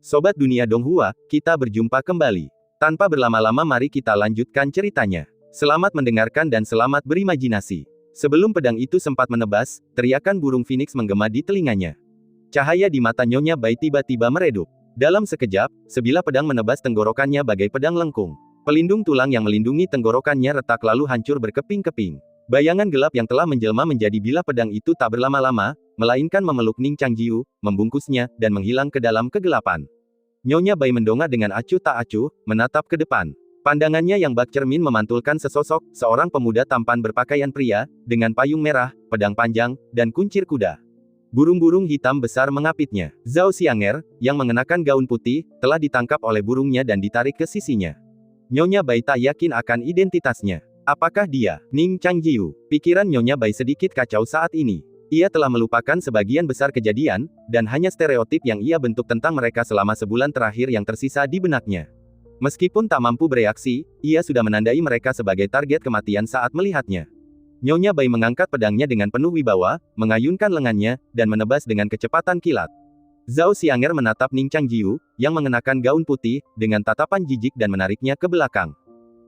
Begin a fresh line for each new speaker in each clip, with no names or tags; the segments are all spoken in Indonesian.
Sobat Dunia Donghua, kita berjumpa kembali. Tanpa berlama-lama mari kita lanjutkan ceritanya. Selamat mendengarkan dan selamat berimajinasi. Sebelum pedang itu sempat menebas, teriakan burung phoenix menggema di telinganya. Cahaya di mata Nyonya Bai tiba-tiba meredup. Dalam sekejap, sebilah pedang menebas tenggorokannya bagai pedang lengkung. Pelindung tulang yang melindungi tenggorokannya retak lalu hancur berkeping-keping. Bayangan gelap yang telah menjelma menjadi bilah pedang itu tak berlama-lama, melainkan memeluk Ning Changjiu, membungkusnya, dan menghilang ke dalam kegelapan. Nyonya Bai mendongak dengan acuh tak acuh, menatap ke depan. Pandangannya yang bak cermin memantulkan sesosok, seorang pemuda tampan berpakaian pria, dengan payung merah, pedang panjang, dan kuncir kuda. Burung-burung hitam besar mengapitnya. Zhao Xianger, yang mengenakan gaun putih, telah ditangkap oleh burungnya dan ditarik ke sisinya. Nyonya Bai tak yakin akan identitasnya. Apakah dia, Ning Changjiu? Pikiran Nyonya Bai sedikit kacau saat ini. Ia telah melupakan sebagian besar kejadian, dan hanya stereotip yang ia bentuk tentang mereka selama sebulan terakhir yang tersisa di benaknya. Meskipun tak mampu bereaksi, ia sudah menandai mereka sebagai target kematian saat melihatnya. Nyonya Bai mengangkat pedangnya dengan penuh wibawa, mengayunkan lengannya, dan menebas dengan kecepatan kilat. Zhao Xianger menatap Ning Changjiu, yang mengenakan gaun putih, dengan tatapan jijik dan menariknya ke belakang.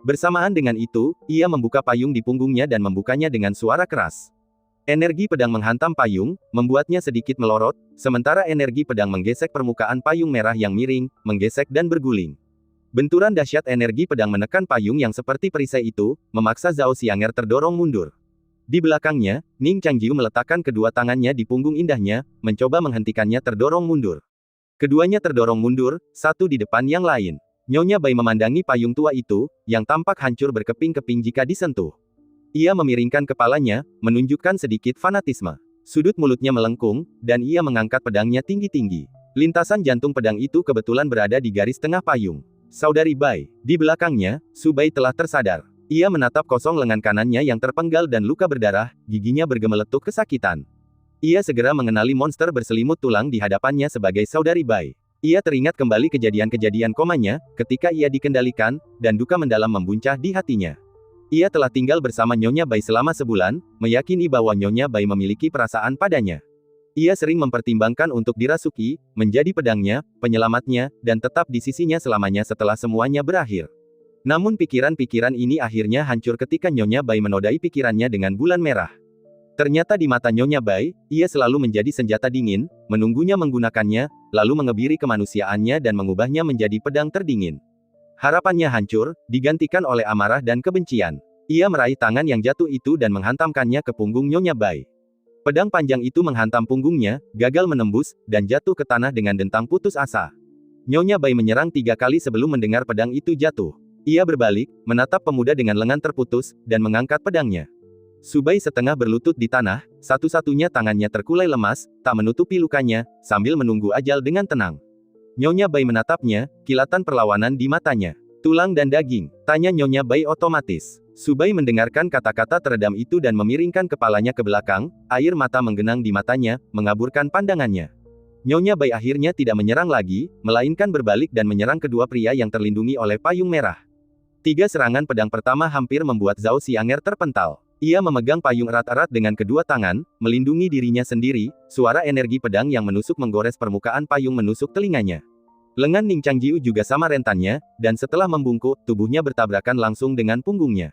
Bersamaan dengan itu, ia membuka payung di punggungnya dan membukanya dengan suara keras. Energi pedang menghantam payung, membuatnya sedikit melorot, sementara energi pedang menggesek permukaan payung merah yang miring, menggesek dan berguling. Benturan dahsyat energi pedang menekan payung yang seperti perisai itu, memaksa Zhao Xianger terdorong mundur. Di belakangnya, Ning Changjiu meletakkan kedua tangannya di punggung indahnya, mencoba menghentikannya terdorong mundur. Keduanya terdorong mundur, satu di depan yang lain. Nyonya Bai memandangi payung tua itu, yang tampak hancur berkeping-keping jika disentuh. Ia memiringkan kepalanya, menunjukkan sedikit fanatisme. Sudut mulutnya melengkung, dan ia mengangkat pedangnya tinggi-tinggi. Lintasan jantung pedang itu kebetulan berada di garis tengah payung. Saudari Bai. Di belakangnya, Su Bai telah tersadar. Ia menatap kosong lengan kanannya yang terpenggal dan luka berdarah, giginya bergemeletuk kesakitan. Ia segera mengenali monster berselimut tulang di hadapannya sebagai Saudari Bai. Ia teringat kembali kejadian-kejadian komanya, ketika ia dikendalikan, dan duka mendalam membuncah di hatinya. Ia telah tinggal bersama Nyonya Bai selama sebulan, meyakini bahwa Nyonya Bai memiliki perasaan padanya. Ia sering mempertimbangkan untuk dirasuki, menjadi pedangnya, penyelamatnya, dan tetap di sisinya selamanya setelah semuanya berakhir. Namun pikiran-pikiran ini akhirnya hancur ketika Nyonya Bai menodai pikirannya dengan bulan merah. Ternyata di mata Nyonya Bai, ia selalu menjadi senjata dingin, menunggunya menggunakannya, lalu mengebiri kemanusiaannya dan mengubahnya menjadi pedang terdingin. Harapannya hancur, digantikan oleh amarah dan kebencian. Ia meraih tangan yang jatuh itu dan menghantamkannya ke punggung Nyonya Bai. Pedang panjang itu menghantam punggungnya, gagal menembus, dan jatuh ke tanah dengan dentang putus asa. Nyonya Bai menyerang 3 kali sebelum mendengar pedang itu jatuh. Ia berbalik, menatap pemuda dengan lengan terputus, dan mengangkat pedangnya. Su Bai setengah berlutut di tanah, satu-satunya tangannya terkulai lemas, tak menutupi lukanya, sambil menunggu ajal dengan tenang. Nyonya Bai menatapnya, kilatan perlawanan di matanya. Tulang dan daging, tanya Nyonya Bai otomatis. Su Bai mendengarkan kata-kata teredam itu dan memiringkan kepalanya ke belakang, air mata menggenang di matanya, mengaburkan pandangannya. Nyonya Bai akhirnya tidak menyerang lagi, melainkan berbalik dan menyerang kedua pria yang terlindungi oleh payung merah. 3 serangan pedang pertama hampir membuat Zhao Xianger terpental. Ia memegang payung erat-erat dengan kedua tangan, melindungi dirinya sendiri, suara energi pedang yang menusuk menggores permukaan payung menusuk telinganya. Lengan Ning Changjiu juga sama rentannya, dan setelah membungkuk, tubuhnya bertabrakan langsung dengan punggungnya.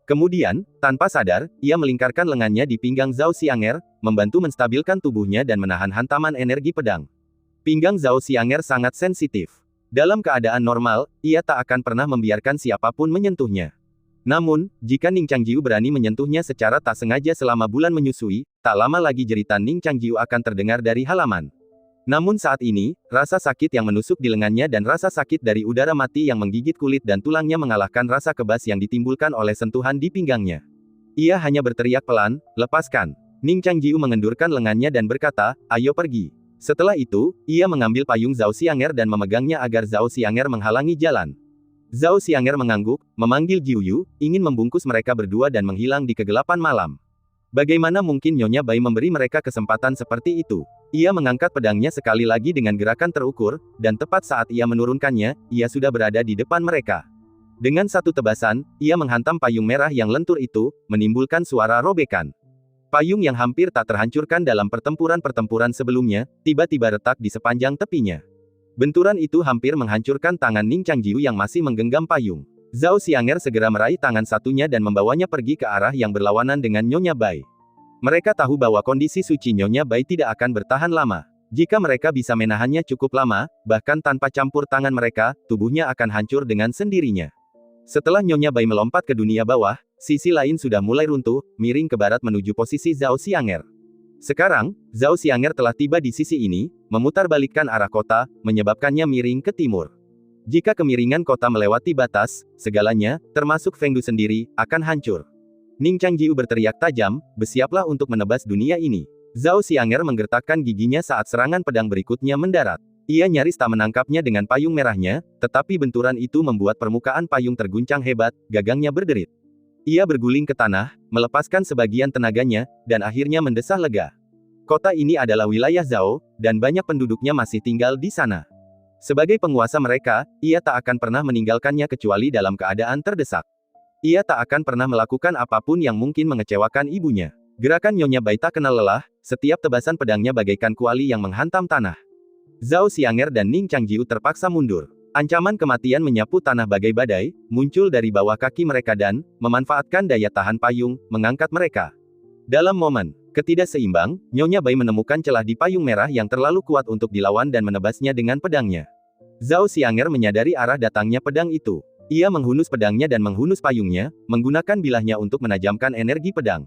Kemudian, tanpa sadar, ia melingkarkan lengannya di pinggang Zhao Xianger, membantu menstabilkan tubuhnya dan menahan hantaman energi pedang. Pinggang Zhao Xianger sangat sensitif. Dalam keadaan normal, ia tak akan pernah membiarkan siapapun menyentuhnya. Namun, jika Ning Changjiu berani menyentuhnya secara tak sengaja selama bulan menyusui, tak lama lagi jeritan Ning Changjiu akan terdengar dari halaman. Namun saat ini, rasa sakit yang menusuk di lengannya dan rasa sakit dari udara mati yang menggigit kulit dan tulangnya mengalahkan rasa kebas yang ditimbulkan oleh sentuhan di pinggangnya. Ia hanya berteriak pelan, "Lepaskan!" Ning Changjiu mengendurkan lengannya dan berkata, "Ayo pergi." Setelah itu, ia mengambil payung Zhao Xianger dan memegangnya agar Zhao Xianger menghalangi jalan. Zhao Xianger mengangguk, memanggil Jiu Yu, ingin membungkus mereka berdua dan menghilang di kegelapan malam. Bagaimana mungkin Nyonya Bai memberi mereka kesempatan seperti itu? Ia mengangkat pedangnya sekali lagi dengan gerakan terukur, dan tepat saat ia menurunkannya, ia sudah berada di depan mereka. Dengan satu tebasan, ia menghantam payung merah yang lentur itu, menimbulkan suara robekan. Payung yang hampir tak terhancurkan dalam pertempuran-pertempuran sebelumnya, tiba-tiba retak di sepanjang tepinya. Benturan itu hampir menghancurkan tangan Ning Changjiu yang masih menggenggam payung. Zhao Xianger segera meraih tangan satunya dan membawanya pergi ke arah yang berlawanan dengan Nyonya Bai. Mereka tahu bahwa kondisi suci Nyonya Bai tidak akan bertahan lama. Jika mereka bisa menahannya cukup lama, bahkan tanpa campur tangan mereka, tubuhnya akan hancur dengan sendirinya. Setelah Nyonya Bai melompat ke dunia bawah, sisi lain sudah mulai runtuh, miring ke barat menuju posisi Zhao Xianger. Sekarang, Zhao Xianger telah tiba di sisi ini, memutarbalikkan arah kota, menyebabkannya miring ke timur. Jika kemiringan kota melewati batas, segalanya, termasuk Feng Du sendiri, akan hancur. Ning Changjiu berteriak tajam, bersiaplah untuk menebas dunia ini. Zhao Xianger menggertakkan giginya saat serangan pedang berikutnya mendarat. Ia nyaris tak menangkapnya dengan payung merahnya, tetapi benturan itu membuat permukaan payung terguncang hebat, gagangnya berderit. Ia berguling ke tanah, melepaskan sebagian tenaganya, dan akhirnya mendesah lega. Kota ini adalah wilayah Zhao, dan banyak penduduknya masih tinggal di sana. Sebagai penguasa mereka, ia tak akan pernah meninggalkannya kecuali dalam keadaan terdesak. Ia tak akan pernah melakukan apapun yang mungkin mengecewakan ibunya. Gerakan Nyonya Bai tak kenal lelah, setiap tebasan pedangnya bagaikan kuali yang menghantam tanah. Zhao Xianger dan Ning Changjiu terpaksa mundur. Ancaman kematian menyapu tanah bagai badai, muncul dari bawah kaki mereka dan, memanfaatkan daya tahan payung, mengangkat mereka. Dalam momen ketidakseimbang, Nyonya Bai menemukan celah di payung merah yang terlalu kuat untuk dilawan dan menebasnya dengan pedangnya. Zhao Xianger menyadari arah datangnya pedang itu. Ia menghunus pedangnya dan menghunus payungnya, menggunakan bilahnya untuk menajamkan energi pedang.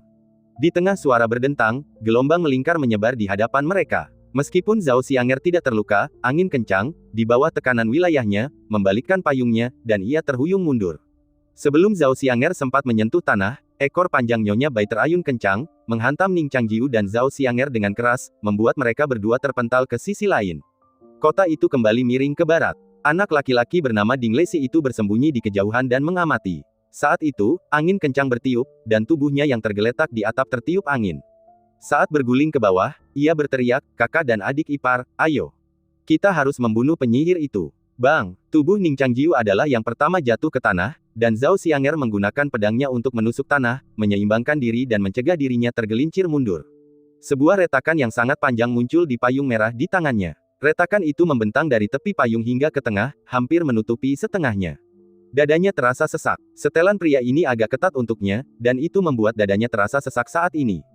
Di tengah suara berdentang, gelombang melingkar menyebar di hadapan mereka. Meskipun Zhao Xianger tidak terluka, angin kencang, di bawah tekanan wilayahnya, membalikkan payungnya, dan ia terhuyung mundur. Sebelum Zhao Xianger sempat menyentuh tanah, ekor panjang Nyonya Bai terayun kencang, menghantam Ning Changjiu dan Zhao Xianger dengan keras, membuat mereka berdua terpental ke sisi lain. Kota itu kembali miring ke barat. Anak laki-laki bernama Ding Lesi itu bersembunyi di kejauhan dan mengamati. Saat itu, angin kencang bertiup, dan tubuhnya yang tergeletak di atap tertiup angin. Saat berguling ke bawah, ia berteriak, kakak dan adik ipar, ayo. Kita harus membunuh penyihir itu. Bang! Tubuh Ning Changjiu adalah yang pertama jatuh ke tanah, dan Zhao Xianger menggunakan pedangnya untuk menusuk tanah, menyeimbangkan diri dan mencegah dirinya tergelincir mundur. Sebuah retakan yang sangat panjang muncul di payung merah di tangannya. Retakan itu membentang dari tepi payung hingga ke tengah, hampir menutupi setengahnya. Dadanya terasa sesak. Setelan pria ini agak ketat untuknya, dan itu membuat dadanya terasa sesak saat ini.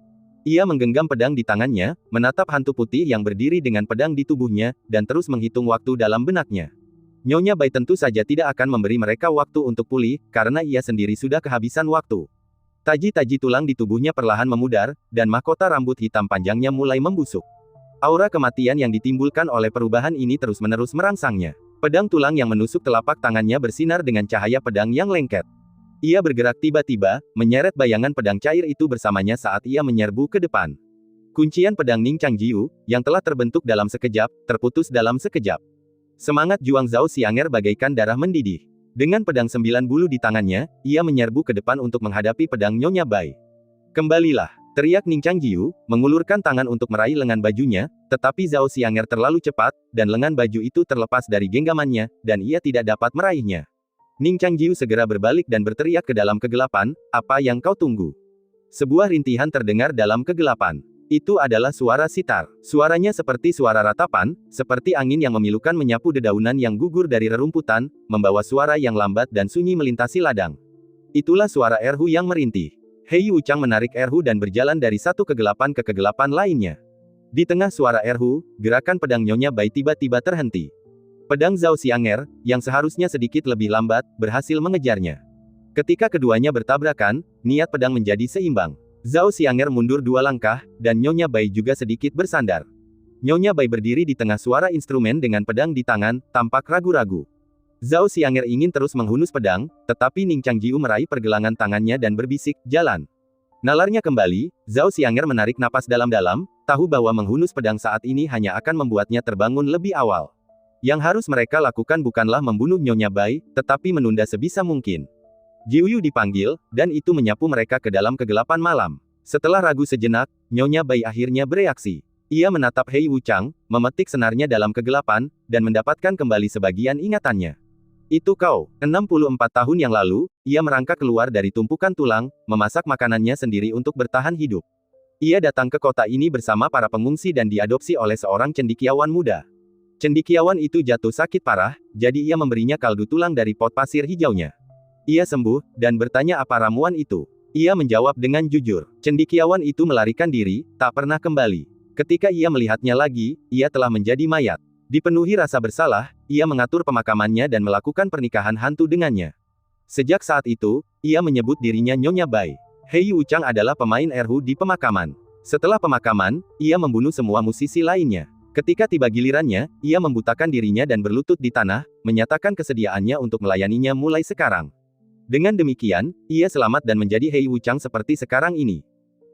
Ia menggenggam pedang di tangannya, menatap hantu putih yang berdiri dengan pedang di tubuhnya, dan terus menghitung waktu dalam benaknya. Nyonya Bai tentu saja tidak akan memberi mereka waktu untuk pulih, karena ia sendiri sudah kehabisan waktu. Taji-taji tulang di tubuhnya perlahan memudar, dan mahkota rambut hitam panjangnya mulai membusuk. Aura kematian yang ditimbulkan oleh perubahan ini terus-menerus merangsangnya. Pedang tulang yang menusuk telapak tangannya bersinar dengan cahaya pedang yang lengket. Ia bergerak tiba-tiba, menyeret bayangan pedang cair itu bersamanya saat ia menyerbu ke depan. Kuncian pedang Ning Changjiu, yang telah terbentuk dalam sekejap, terputus dalam sekejap. Semangat juang Zhao Xianger bagaikan darah mendidih. Dengan pedang 9 bulu di tangannya, ia menyerbu ke depan untuk menghadapi pedang Nyonya Bai. Kembalilah, teriak Ning Changjiu, mengulurkan tangan untuk meraih lengan bajunya, tetapi Zhao Xianger terlalu cepat, dan lengan baju itu terlepas dari genggamannya, dan ia tidak dapat meraihnya. Ning Changjiu segera berbalik dan berteriak ke dalam kegelapan, apa yang kau tunggu? Sebuah rintihan terdengar dalam kegelapan. Itu adalah suara sitar. Suaranya seperti suara ratapan, seperti angin yang memilukan menyapu dedaunan yang gugur dari rerumputan, membawa suara yang lambat dan sunyi melintasi ladang. Itulah suara Erhu yang merintih. Hei Wuchang menarik Erhu dan berjalan dari satu kegelapan ke kegelapan lainnya. Di tengah suara Erhu, gerakan pedang Nyonya Bai tiba-tiba terhenti. Pedang Zhao Xianger, yang seharusnya sedikit lebih lambat, berhasil mengejarnya. Ketika keduanya bertabrakan, niat pedang menjadi seimbang. Zhao Xianger mundur 2 langkah, dan Nyonya Bai juga sedikit bersandar. Nyonya Bai berdiri di tengah suara instrumen dengan pedang di tangan, tampak ragu-ragu. Zhao Xianger ingin terus menghunus pedang, tetapi Ning Changjiu meraih pergelangan tangannya dan berbisik, jalan. Nalarnya kembali, Zhao Xianger menarik napas dalam-dalam, tahu bahwa menghunus pedang saat ini hanya akan membuatnya terbangun lebih awal. Yang harus mereka lakukan bukanlah membunuh Nyonya Bai, tetapi menunda sebisa mungkin. Jiuyu dipanggil, dan itu menyapu mereka ke dalam kegelapan malam. Setelah ragu sejenak, Nyonya Bai akhirnya bereaksi. Ia menatap Hei Wuchang, memetik senarnya dalam kegelapan, dan mendapatkan kembali sebagian ingatannya. Itu kau. 64 tahun yang lalu, ia merangkak keluar dari tumpukan tulang, memasak makanannya sendiri untuk bertahan hidup. Ia datang ke kota ini bersama para pengungsi dan diadopsi oleh seorang cendekiawan muda. Cendekiawan itu jatuh sakit parah, jadi ia memberinya kaldu tulang dari pot pasir hijaunya. Ia sembuh, dan bertanya apa ramuan itu. Ia menjawab dengan jujur. Cendekiawan itu melarikan diri, tak pernah kembali. Ketika ia melihatnya lagi, ia telah menjadi mayat. Dipenuhi rasa bersalah, ia mengatur pemakamannya dan melakukan pernikahan hantu dengannya. Sejak saat itu, ia menyebut dirinya Nyonya Bai. Hei Wuchang adalah pemain erhu di pemakaman. Setelah pemakaman, ia membunuh semua musisi lainnya. Ketika tiba gilirannya, ia membutakan dirinya dan berlutut di tanah, menyatakan kesediaannya untuk melayaninya mulai sekarang. Dengan demikian, ia selamat dan menjadi Hei Wuchang seperti sekarang ini.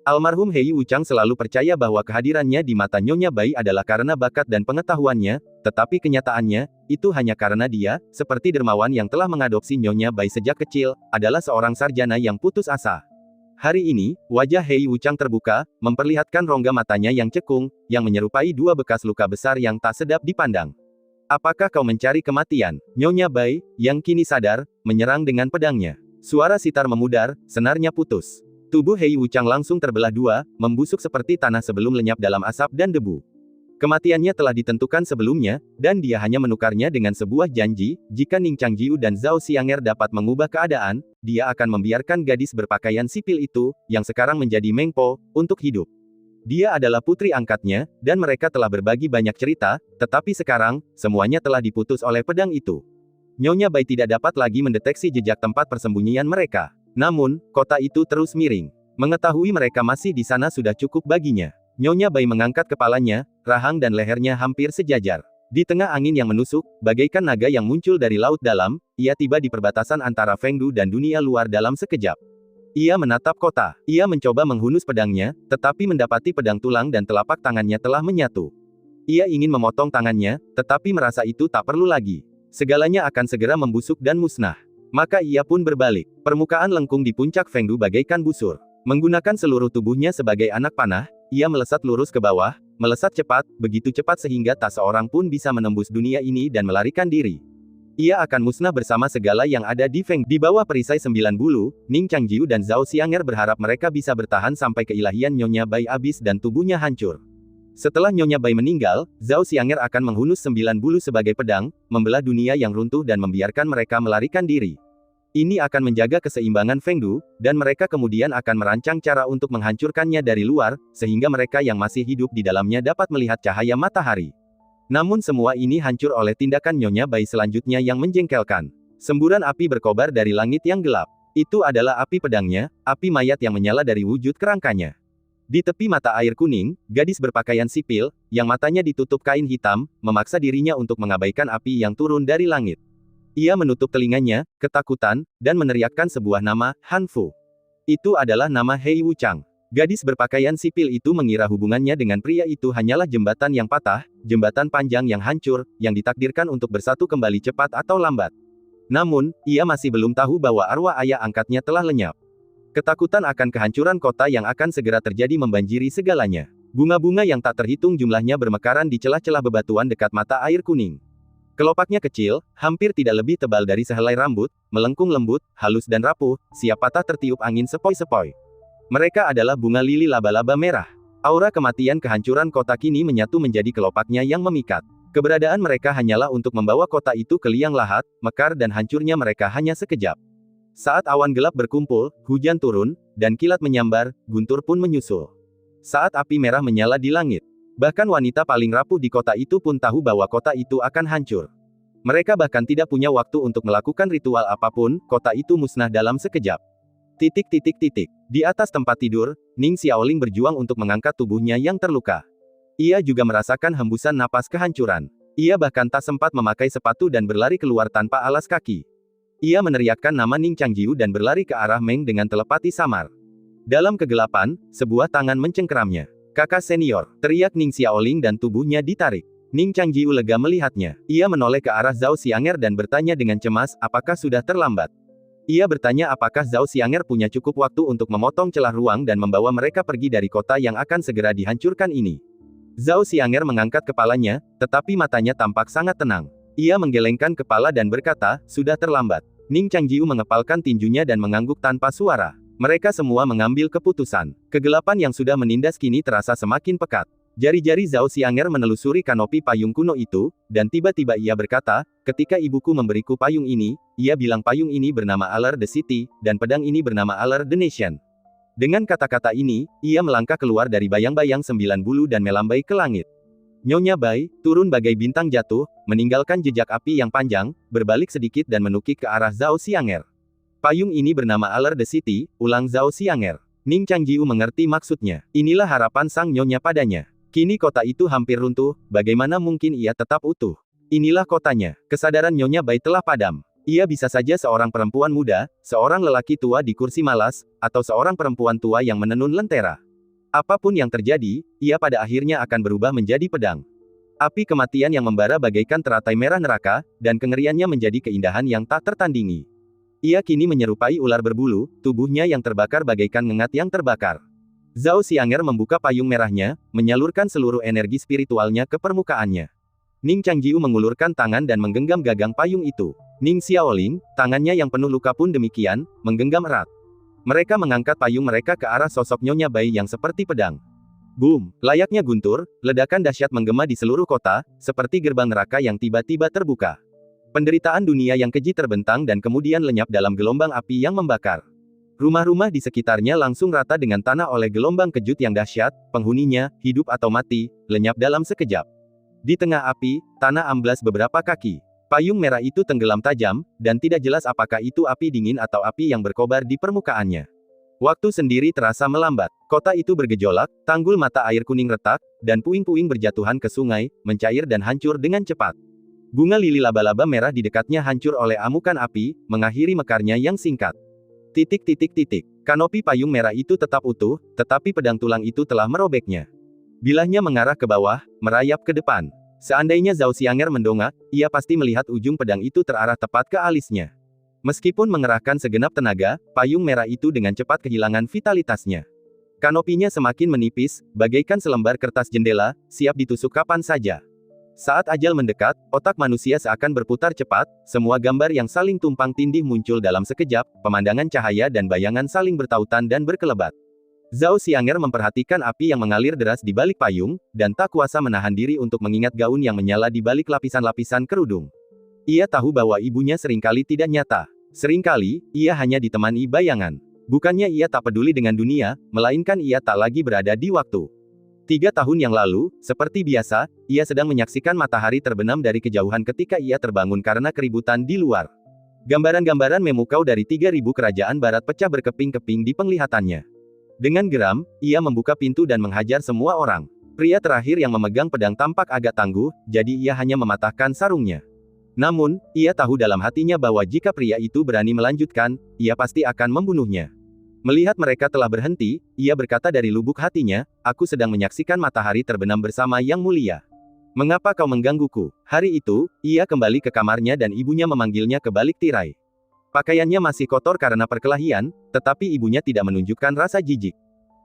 Almarhum Hei Wuchang selalu percaya bahwa kehadirannya di mata Nyonya Bai adalah karena bakat dan pengetahuannya, tetapi kenyataannya, itu hanya karena dia, seperti dermawan yang telah mengadopsi Nyonya Bai sejak kecil, adalah seorang sarjana yang putus asa. Hari ini, wajah Hei Wuchang terbuka, memperlihatkan rongga matanya yang cekung, yang menyerupai dua bekas luka besar yang tak sedap dipandang. Apakah kau mencari kematian? Nyonya Bai, yang kini sadar, menyerang dengan pedangnya. Suara sitar memudar, senarnya putus. Tubuh Hei Wuchang langsung terbelah dua, membusuk seperti tanah sebelum lenyap dalam asap dan debu. Kematiannya telah ditentukan sebelumnya, dan dia hanya menukarnya dengan sebuah janji, jika Ning Changjiu dan Zhao Xianger dapat mengubah keadaan, dia akan membiarkan gadis berpakaian sipil itu, yang sekarang menjadi Meng Po, untuk hidup. Dia adalah putri angkatnya, dan mereka telah berbagi banyak cerita, tetapi sekarang, semuanya telah diputus oleh pedang itu. Nyonya Bai tidak dapat lagi mendeteksi jejak tempat persembunyian mereka. Namun, kota itu terus miring. Mengetahui mereka masih di sana sudah cukup baginya. Nyonya Bai mengangkat kepalanya, rahang dan lehernya hampir sejajar. Di tengah angin yang menusuk, bagaikan naga yang muncul dari laut dalam, ia tiba di perbatasan antara Fengdu dan dunia luar dalam sekejap. Ia menatap kota. Ia mencoba menghunus pedangnya, tetapi mendapati pedang tulang dan telapak tangannya telah menyatu. Ia ingin memotong tangannya, tetapi merasa itu tak perlu lagi. Segalanya akan segera membusuk dan musnah. Maka ia pun berbalik. Permukaan lengkung di puncak Fengdu bagaikan busur. Menggunakan seluruh tubuhnya sebagai anak panah, ia melesat lurus ke bawah, melesat cepat, begitu cepat sehingga tak seorang pun bisa menembus dunia ini dan melarikan diri. Ia akan musnah bersama segala yang ada di Feng. Di bawah perisai 9 bulu, Ning Changjiu dan Zhao Xianger berharap mereka bisa bertahan sampai keilahian Nyonya Bai habis dan tubuhnya hancur. Setelah Nyonya Bai meninggal, Zhao Xianger akan menghunus 9 bulu sebagai pedang, membelah dunia yang runtuh dan membiarkan mereka melarikan diri. Ini akan menjaga keseimbangan Fengdu, dan mereka kemudian akan merancang cara untuk menghancurkannya dari luar, sehingga mereka yang masih hidup di dalamnya dapat melihat cahaya matahari. Namun semua ini hancur oleh tindakan Nyonya Bai selanjutnya yang menjengkelkan. Semburan api berkobar dari langit yang gelap. Itu adalah api pedangnya, api mayat yang menyala dari wujud kerangkanya. Di tepi mata air kuning, gadis berpakaian sipil, yang matanya ditutup kain hitam, memaksa dirinya untuk mengabaikan api yang turun dari langit. Ia menutup telinganya, ketakutan, dan meneriakkan sebuah nama, Han Fu. Itu adalah nama Hei Wuchang. Gadis berpakaian sipil itu mengira hubungannya dengan pria itu hanyalah jembatan yang patah, jembatan panjang yang hancur, yang ditakdirkan untuk bersatu kembali cepat atau lambat. Namun, ia masih belum tahu bahwa arwah ayah angkatnya telah lenyap. Ketakutan akan kehancuran kota yang akan segera terjadi membanjiri segalanya. Bunga-bunga yang tak terhitung jumlahnya bermekaran di celah-celah bebatuan dekat mata air kuning. Kelopaknya kecil, hampir tidak lebih tebal dari sehelai rambut, melengkung lembut, halus dan rapuh, siap patah tertiup angin sepoi-sepoi. Mereka adalah bunga lili laba-laba merah. Aura kematian kehancuran kota kini menyatu menjadi kelopaknya yang memikat. Keberadaan mereka hanyalah untuk membawa kota itu ke liang lahat, mekar dan hancurnya mereka hanya sekejap. Saat awan gelap berkumpul, hujan turun, dan kilat menyambar, guntur pun menyusul. Saat api merah menyala di langit, bahkan wanita paling rapuh di kota itu pun tahu bahwa kota itu akan hancur. Mereka bahkan tidak punya waktu untuk melakukan ritual apapun, kota itu musnah dalam sekejap. Di atas tempat tidur, Ning Xiaoling berjuang untuk mengangkat tubuhnya yang terluka. Ia juga merasakan hembusan napas kehancuran. Ia bahkan tak sempat memakai sepatu dan berlari keluar tanpa alas kaki. Ia meneriakkan nama Ning Changjiu dan berlari ke arah Meng dengan telepati samar. Dalam kegelapan, sebuah tangan mencengkeramnya. Kakak senior, teriak Ning Xiaoling dan tubuhnya ditarik. Ning Changjiu lega melihatnya. Ia menoleh ke arah Zhao Xianger dan bertanya dengan cemas, apakah sudah terlambat? Ia bertanya apakah Zhao Xianger punya cukup waktu untuk memotong celah ruang dan membawa mereka pergi dari kota yang akan segera dihancurkan ini. Zhao Xianger mengangkat kepalanya, tetapi matanya tampak sangat tenang. Ia menggelengkan kepala dan berkata, sudah terlambat. Ning Changjiu mengepalkan tinjunya dan mengangguk tanpa suara. Mereka semua mengambil keputusan. Kegelapan yang sudah menindas kini terasa semakin pekat. Jari-jari Zhao Xianger menelusuri kanopi payung kuno itu, dan tiba-tiba ia berkata, ketika ibuku memberiku payung ini, ia bilang payung ini bernama Alar the City, dan pedang ini bernama Alar the Nation. Dengan kata-kata ini, ia melangkah keluar dari bayang-bayang 9 bulu dan melambai ke langit. Nyonya Bai, turun bagai bintang jatuh, meninggalkan jejak api yang panjang, berbalik sedikit dan menukik ke arah Zhao Xianger. Payung ini bernama Alar the City, ulang Zhao Xianger. Ning Changjiu mengerti maksudnya. Inilah harapan sang nyonya padanya. Kini kota itu hampir runtuh, bagaimana mungkin ia tetap utuh? Inilah kotanya. Kesadaran Nyonya Bai telah padam. Ia bisa saja seorang perempuan muda, seorang lelaki tua di kursi malas, atau seorang perempuan tua yang menenun lentera. Apapun yang terjadi, ia pada akhirnya akan berubah menjadi pedang. Api kematian yang membara bagaikan teratai merah neraka, dan kengeriannya menjadi keindahan yang tak tertandingi. Ia kini menyerupai ular berbulu, tubuhnya yang terbakar bagaikan ngengat yang terbakar. Zhao Xianger membuka payung merahnya, menyalurkan seluruh energi spiritualnya ke permukaannya. Ning Changjiu mengulurkan tangan dan menggenggam gagang payung itu. Ning Xiaoling, tangannya yang penuh luka pun demikian, menggenggam erat. Mereka mengangkat payung mereka ke arah sosok Nyonya Bai yang seperti pedang. Boom! Layaknya guntur, ledakan dahsyat menggema di seluruh kota, seperti gerbang neraka yang tiba-tiba terbuka. Penderitaan dunia yang keji terbentang dan kemudian lenyap dalam gelombang api yang membakar. Rumah-rumah di sekitarnya langsung rata dengan tanah oleh gelombang kejut yang dahsyat, penghuninya, hidup atau mati, lenyap dalam sekejap. Di tengah api, tanah amblas beberapa kaki. Payung merah itu tenggelam tajam, dan tidak jelas apakah itu api dingin atau api yang berkobar di permukaannya. Waktu sendiri terasa melambat. Kota itu bergejolak, tanggul mata air kuning retak, dan puing-puing berjatuhan ke sungai, mencair dan hancur dengan cepat. Bunga lili laba-laba merah di dekatnya hancur oleh amukan api, mengakhiri mekarnya yang singkat. Kanopi payung merah itu tetap utuh, tetapi pedang tulang itu telah merobeknya. Bilahnya mengarah ke bawah, merayap ke depan. Seandainya Zhao Xianger mendongak, ia pasti melihat ujung pedang itu terarah tepat ke alisnya. Meskipun mengerahkan segenap tenaga, payung merah itu dengan cepat kehilangan vitalitasnya. Kanopinya semakin menipis, bagaikan selembar kertas jendela, siap ditusuk kapan saja. Saat ajal mendekat, otak manusia seakan berputar cepat, semua gambar yang saling tumpang tindih muncul dalam sekejap, pemandangan cahaya dan bayangan saling bertautan dan berkelebat. Zhao Xianger memperhatikan api yang mengalir deras di balik payung, dan tak kuasa menahan diri untuk mengingat gaun yang menyala di balik lapisan-lapisan kerudung. Ia tahu bahwa ibunya seringkali tidak nyata. Seringkali, ia hanya ditemani bayangan. Bukannya ia tak peduli dengan dunia, melainkan ia tak lagi berada di waktu. 3 tahun yang lalu, seperti biasa, ia sedang menyaksikan matahari terbenam dari kejauhan ketika ia terbangun karena keributan di luar. Gambaran-gambaran memukau dari 3.000 kerajaan barat pecah berkeping-keping di penglihatannya. Dengan geram, ia membuka pintu dan menghajar semua orang. Pria terakhir yang memegang pedang tampak agak tangguh, jadi ia hanya mematahkan sarungnya. Namun, ia tahu dalam hatinya bahwa jika pria itu berani melanjutkan, ia pasti akan membunuhnya. Melihat mereka telah berhenti, ia berkata dari lubuk hatinya, "Aku sedang menyaksikan matahari terbenam bersama Yang Mulia. Mengapa kau menggangguku?" Hari itu, ia kembali ke kamarnya dan ibunya memanggilnya ke balik tirai. Pakaiannya masih kotor karena perkelahian, tetapi ibunya tidak menunjukkan rasa jijik.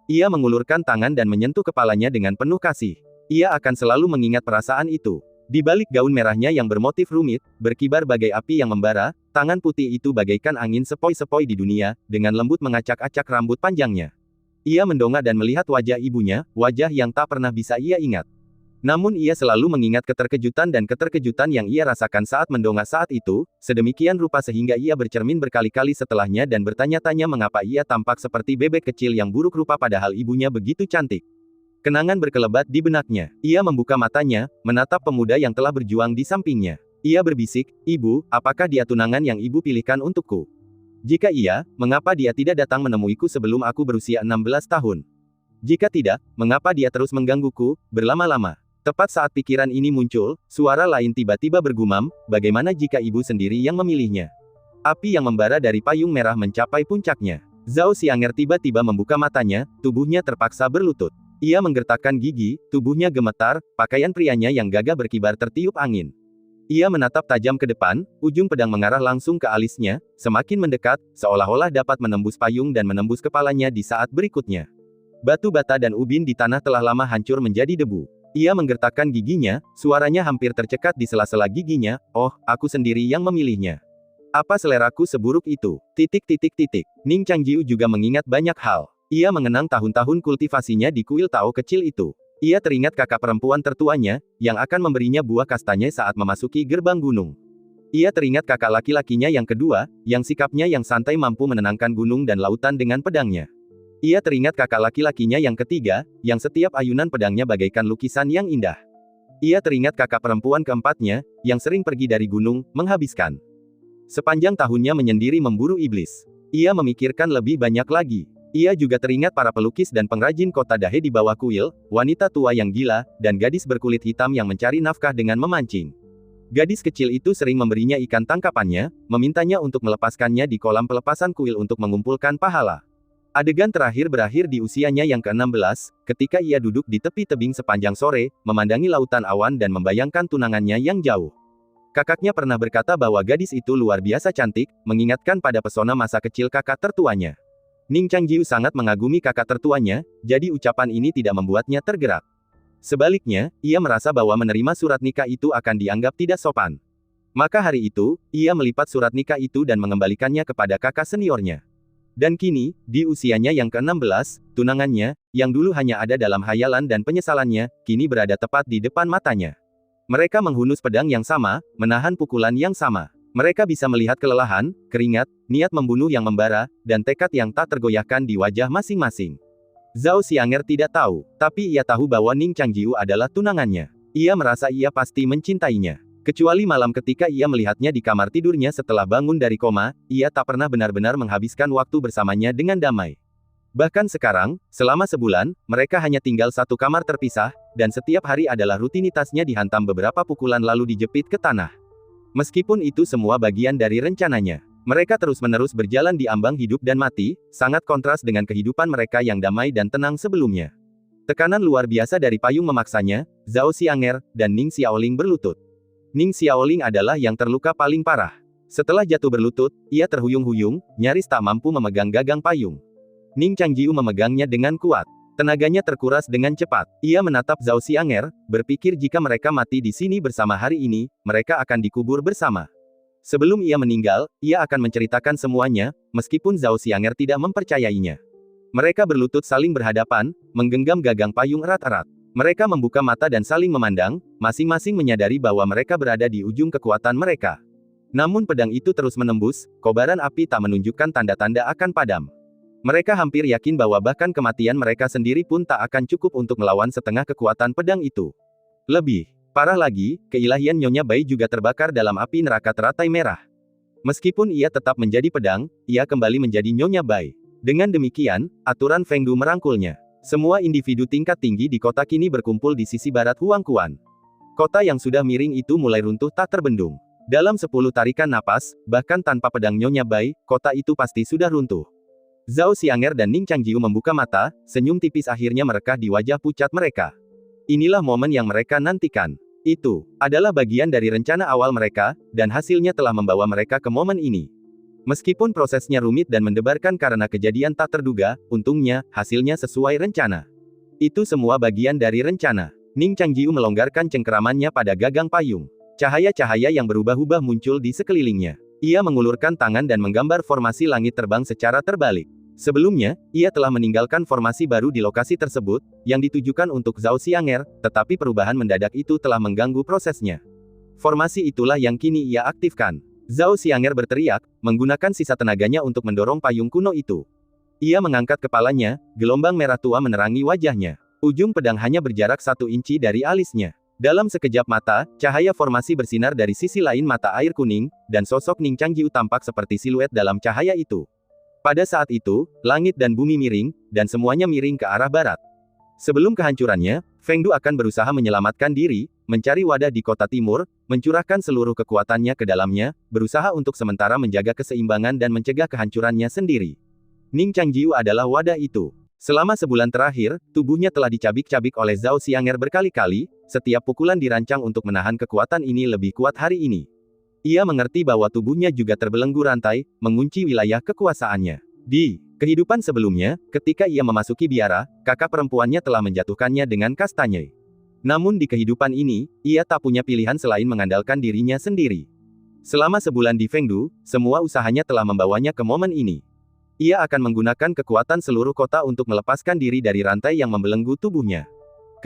Ia mengulurkan tangan dan menyentuh kepalanya dengan penuh kasih. Ia akan selalu mengingat perasaan itu. Di balik gaun merahnya yang bermotif rumit, berkibar bagai api yang membara, tangan putih itu bagaikan angin sepoi-sepoi di dunia, dengan lembut mengacak-acak rambut panjangnya. Ia mendongak dan melihat wajah ibunya, wajah yang tak pernah bisa ia ingat. Namun ia selalu mengingat keterkejutan dan keterkejutan yang ia rasakan saat mendongak saat itu, sedemikian rupa sehingga ia bercermin berkali-kali setelahnya dan bertanya-tanya mengapa ia tampak seperti bebek kecil yang buruk rupa padahal ibunya begitu cantik. Kenangan berkelebat di benaknya. Ia membuka matanya, menatap pemuda yang telah berjuang di sampingnya. Ia berbisik, "Ibu, apakah dia tunangan yang ibu pilihkan untukku? Jika iya, mengapa dia tidak datang menemuiku sebelum aku berusia 16 tahun? Jika tidak, mengapa dia terus menggangguku, berlama-lama?" Tepat saat pikiran ini muncul, suara lain tiba-tiba bergumam, "Bagaimana jika ibu sendiri yang memilihnya?" Api yang membara dari payung merah mencapai puncaknya. Zhao Xianger tiba-tiba membuka matanya, tubuhnya terpaksa berlutut. Ia menggertakkan gigi, tubuhnya gemetar, pakaian prianya yang gagah berkibar tertiup angin. Ia menatap tajam ke depan, ujung pedang mengarah langsung ke alisnya, semakin mendekat, seolah-olah dapat menembus payung dan menembus kepalanya di saat berikutnya. Batu bata dan ubin di tanah telah lama hancur menjadi debu. Ia menggertakkan giginya, suaranya hampir tercekat di sela-sela giginya, "Oh, aku sendiri yang memilihnya. Apa seleraku seburuk itu?" Ning Changjiu juga mengingat banyak hal. Ia mengenang tahun-tahun kultivasinya di kuil Tao kecil itu. Ia teringat kakak perempuan tertuanya, yang akan memberinya buah kastanya saat memasuki gerbang gunung. Ia teringat kakak laki-lakinya yang kedua, yang sikapnya yang santai mampu menenangkan gunung dan lautan dengan pedangnya. Ia teringat kakak laki-lakinya yang ketiga, yang setiap ayunan pedangnya bagaikan lukisan yang indah. Ia teringat kakak perempuan keempatnya, yang sering pergi dari gunung, menghabiskan sepanjang tahunnya menyendiri memburu iblis. Ia memikirkan lebih banyak lagi. Ia juga teringat para pelukis dan pengrajin kota Dahe di bawah kuil, wanita tua yang gila, dan gadis berkulit hitam yang mencari nafkah dengan memancing. Gadis kecil itu sering memberinya ikan tangkapannya, memintanya untuk melepaskannya di kolam pelepasan kuil untuk mengumpulkan pahala. Adegan terakhir berakhir di usianya yang ke-16, ketika ia duduk di tepi tebing sepanjang sore, memandangi lautan awan dan membayangkan tunangannya yang jauh. Kakaknya pernah berkata bahwa gadis itu luar biasa cantik, mengingatkan pada pesona masa kecil kakak tertuanya. Ning Changjiu sangat mengagumi kakak tertuanya, jadi ucapan ini tidak membuatnya tergerak. Sebaliknya, ia merasa bahwa menerima surat nikah itu akan dianggap tidak sopan. Maka hari itu, ia melipat surat nikah itu dan mengembalikannya kepada kakak seniornya. Dan kini, di usianya yang ke-16, tunangannya, yang dulu hanya ada dalam hayalan dan penyesalannya, kini berada tepat di depan matanya. Mereka menghunus pedang yang sama, menahan pukulan yang sama. Mereka bisa melihat kelelahan, keringat, niat membunuh yang membara, dan tekad yang tak tergoyahkan di wajah masing-masing. Zhao Xianger tidak tahu, tapi ia tahu bahwa Ning Changjiu adalah tunangannya. Ia merasa ia pasti mencintainya. Kecuali malam ketika ia melihatnya di kamar tidurnya setelah bangun dari koma, ia tak pernah benar-benar menghabiskan waktu bersamanya dengan damai. Bahkan sekarang, selama sebulan, mereka hanya tinggal satu kamar terpisah, dan setiap hari adalah rutinitasnya dihantam beberapa pukulan lalu dijepit ke tanah. Meskipun itu semua bagian dari rencananya, mereka terus-menerus berjalan di ambang hidup dan mati, sangat kontras dengan kehidupan mereka yang damai dan tenang sebelumnya. Tekanan luar biasa dari payung memaksanya, Zhao Xianger, dan Ning Xiaoling berlutut. Ning Xiaoling adalah yang terluka paling parah. Setelah jatuh berlutut, ia terhuyung-huyung, nyaris tak mampu memegang gagang payung. Ning Changjiu memegangnya dengan kuat. Tenaganya terkuras dengan cepat. Ia menatap Zhao Xianger, berpikir jika mereka mati di sini bersama hari ini, mereka akan dikubur bersama. Sebelum ia meninggal, ia akan menceritakan semuanya, meskipun Zhao Xianger tidak mempercayainya. Mereka berlutut saling berhadapan, menggenggam gagang payung erat-erat. Mereka membuka mata dan saling memandang, masing-masing menyadari bahwa mereka berada di ujung kekuatan mereka. Namun pedang itu terus menembus, kobaran api tak menunjukkan tanda-tanda akan padam. Mereka hampir yakin bahwa bahkan kematian mereka sendiri pun tak akan cukup untuk melawan setengah kekuatan pedang itu. Lebih parah lagi, keilahian Nyonya Bai juga terbakar dalam api neraka teratai merah. Meskipun ia tetap menjadi pedang, ia kembali menjadi Nyonya Bai. Dengan demikian, aturan Fengdu merangkulnya. Semua individu tingkat tinggi di kota kini berkumpul di sisi barat Huangquan. Kota yang sudah miring itu mulai runtuh tak terbendung. Dalam 10 tarikan napas, bahkan tanpa pedang Nyonya Bai, kota itu pasti sudah runtuh. Zhao Xianger dan Ning Changjiu membuka mata, senyum tipis akhirnya merekah di wajah pucat mereka. Inilah momen yang mereka nantikan. Itu adalah bagian dari rencana awal mereka, dan hasilnya telah membawa mereka ke momen ini. Meskipun prosesnya rumit dan mendebarkan karena kejadian tak terduga, untungnya, hasilnya sesuai rencana. Itu semua bagian dari rencana. Ning Changjiu melonggarkan cengkeramannya pada gagang payung. Cahaya-cahaya yang berubah-ubah muncul di sekelilingnya. Ia mengulurkan tangan dan menggambar formasi langit terbang secara terbalik. Sebelumnya, ia telah meninggalkan formasi baru di lokasi tersebut, yang ditujukan untuk Zhao Xianger, tetapi perubahan mendadak itu telah mengganggu prosesnya. Formasi itulah yang kini ia aktifkan. Zhao Xianger berteriak, menggunakan sisa tenaganya untuk mendorong payung kuno itu. Ia mengangkat kepalanya, gelombang merah tua menerangi wajahnya. Ujung pedang hanya berjarak 1 inci dari alisnya. Dalam sekejap mata, cahaya formasi bersinar dari sisi lain mata air kuning, dan sosok Ning Changjiu tampak seperti siluet dalam cahaya itu. Pada saat itu, langit dan bumi miring, dan semuanya miring ke arah barat. Sebelum kehancurannya, Fengdu akan berusaha menyelamatkan diri, mencari wadah di kota timur, mencurahkan seluruh kekuatannya ke dalamnya, berusaha untuk sementara menjaga keseimbangan dan mencegah kehancurannya sendiri. Ning Changjiu adalah wadah itu. Selama sebulan terakhir, tubuhnya telah dicabik-cabik oleh Zhao Xianger berkali-kali, setiap pukulan dirancang untuk menahan kekuatan ini lebih kuat hari ini. Ia mengerti bahwa tubuhnya juga terbelenggu rantai, mengunci wilayah kekuasaannya. Di kehidupan sebelumnya, ketika ia memasuki biara, kakak perempuannya telah menjatuhkannya dengan kastanya. Namun di kehidupan ini, ia tak punya pilihan selain mengandalkan dirinya sendiri. Selama sebulan di Fengdu, semua usahanya telah membawanya ke momen ini. Ia akan menggunakan kekuatan seluruh kota untuk melepaskan diri dari rantai yang membelenggu tubuhnya.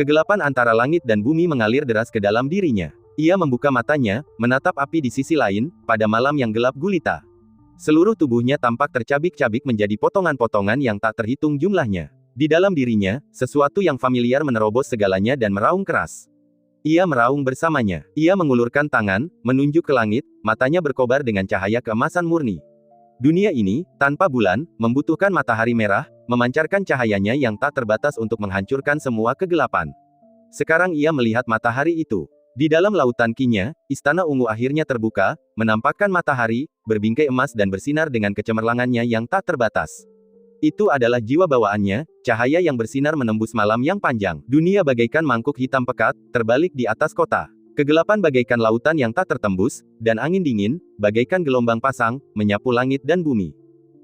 Kegelapan antara langit dan bumi mengalir deras ke dalam dirinya. Ia membuka matanya, menatap api di sisi lain, pada malam yang gelap gulita. Seluruh tubuhnya tampak tercabik-cabik menjadi potongan-potongan yang tak terhitung jumlahnya. Di dalam dirinya, sesuatu yang familiar menerobos segalanya dan meraung keras. Ia meraung bersamanya. Ia mengulurkan tangan, menunjuk ke langit, matanya berkobar dengan cahaya keemasan murni. Dunia ini, tanpa bulan, membutuhkan matahari merah, memancarkan cahayanya yang tak terbatas untuk menghancurkan semua kegelapan. Sekarang ia melihat matahari itu. Di dalam lautan Qi-nya, istana ungu akhirnya terbuka, menampakkan matahari, berbingkai emas dan bersinar dengan kecemerlangannya yang tak terbatas. Itu adalah jiwa bawaannya, cahaya yang bersinar menembus malam yang panjang. Dunia bagaikan mangkuk hitam pekat, terbalik di atas kota. Kegelapan bagaikan lautan yang tak tertembus, dan angin dingin, bagaikan gelombang pasang, menyapu langit dan bumi.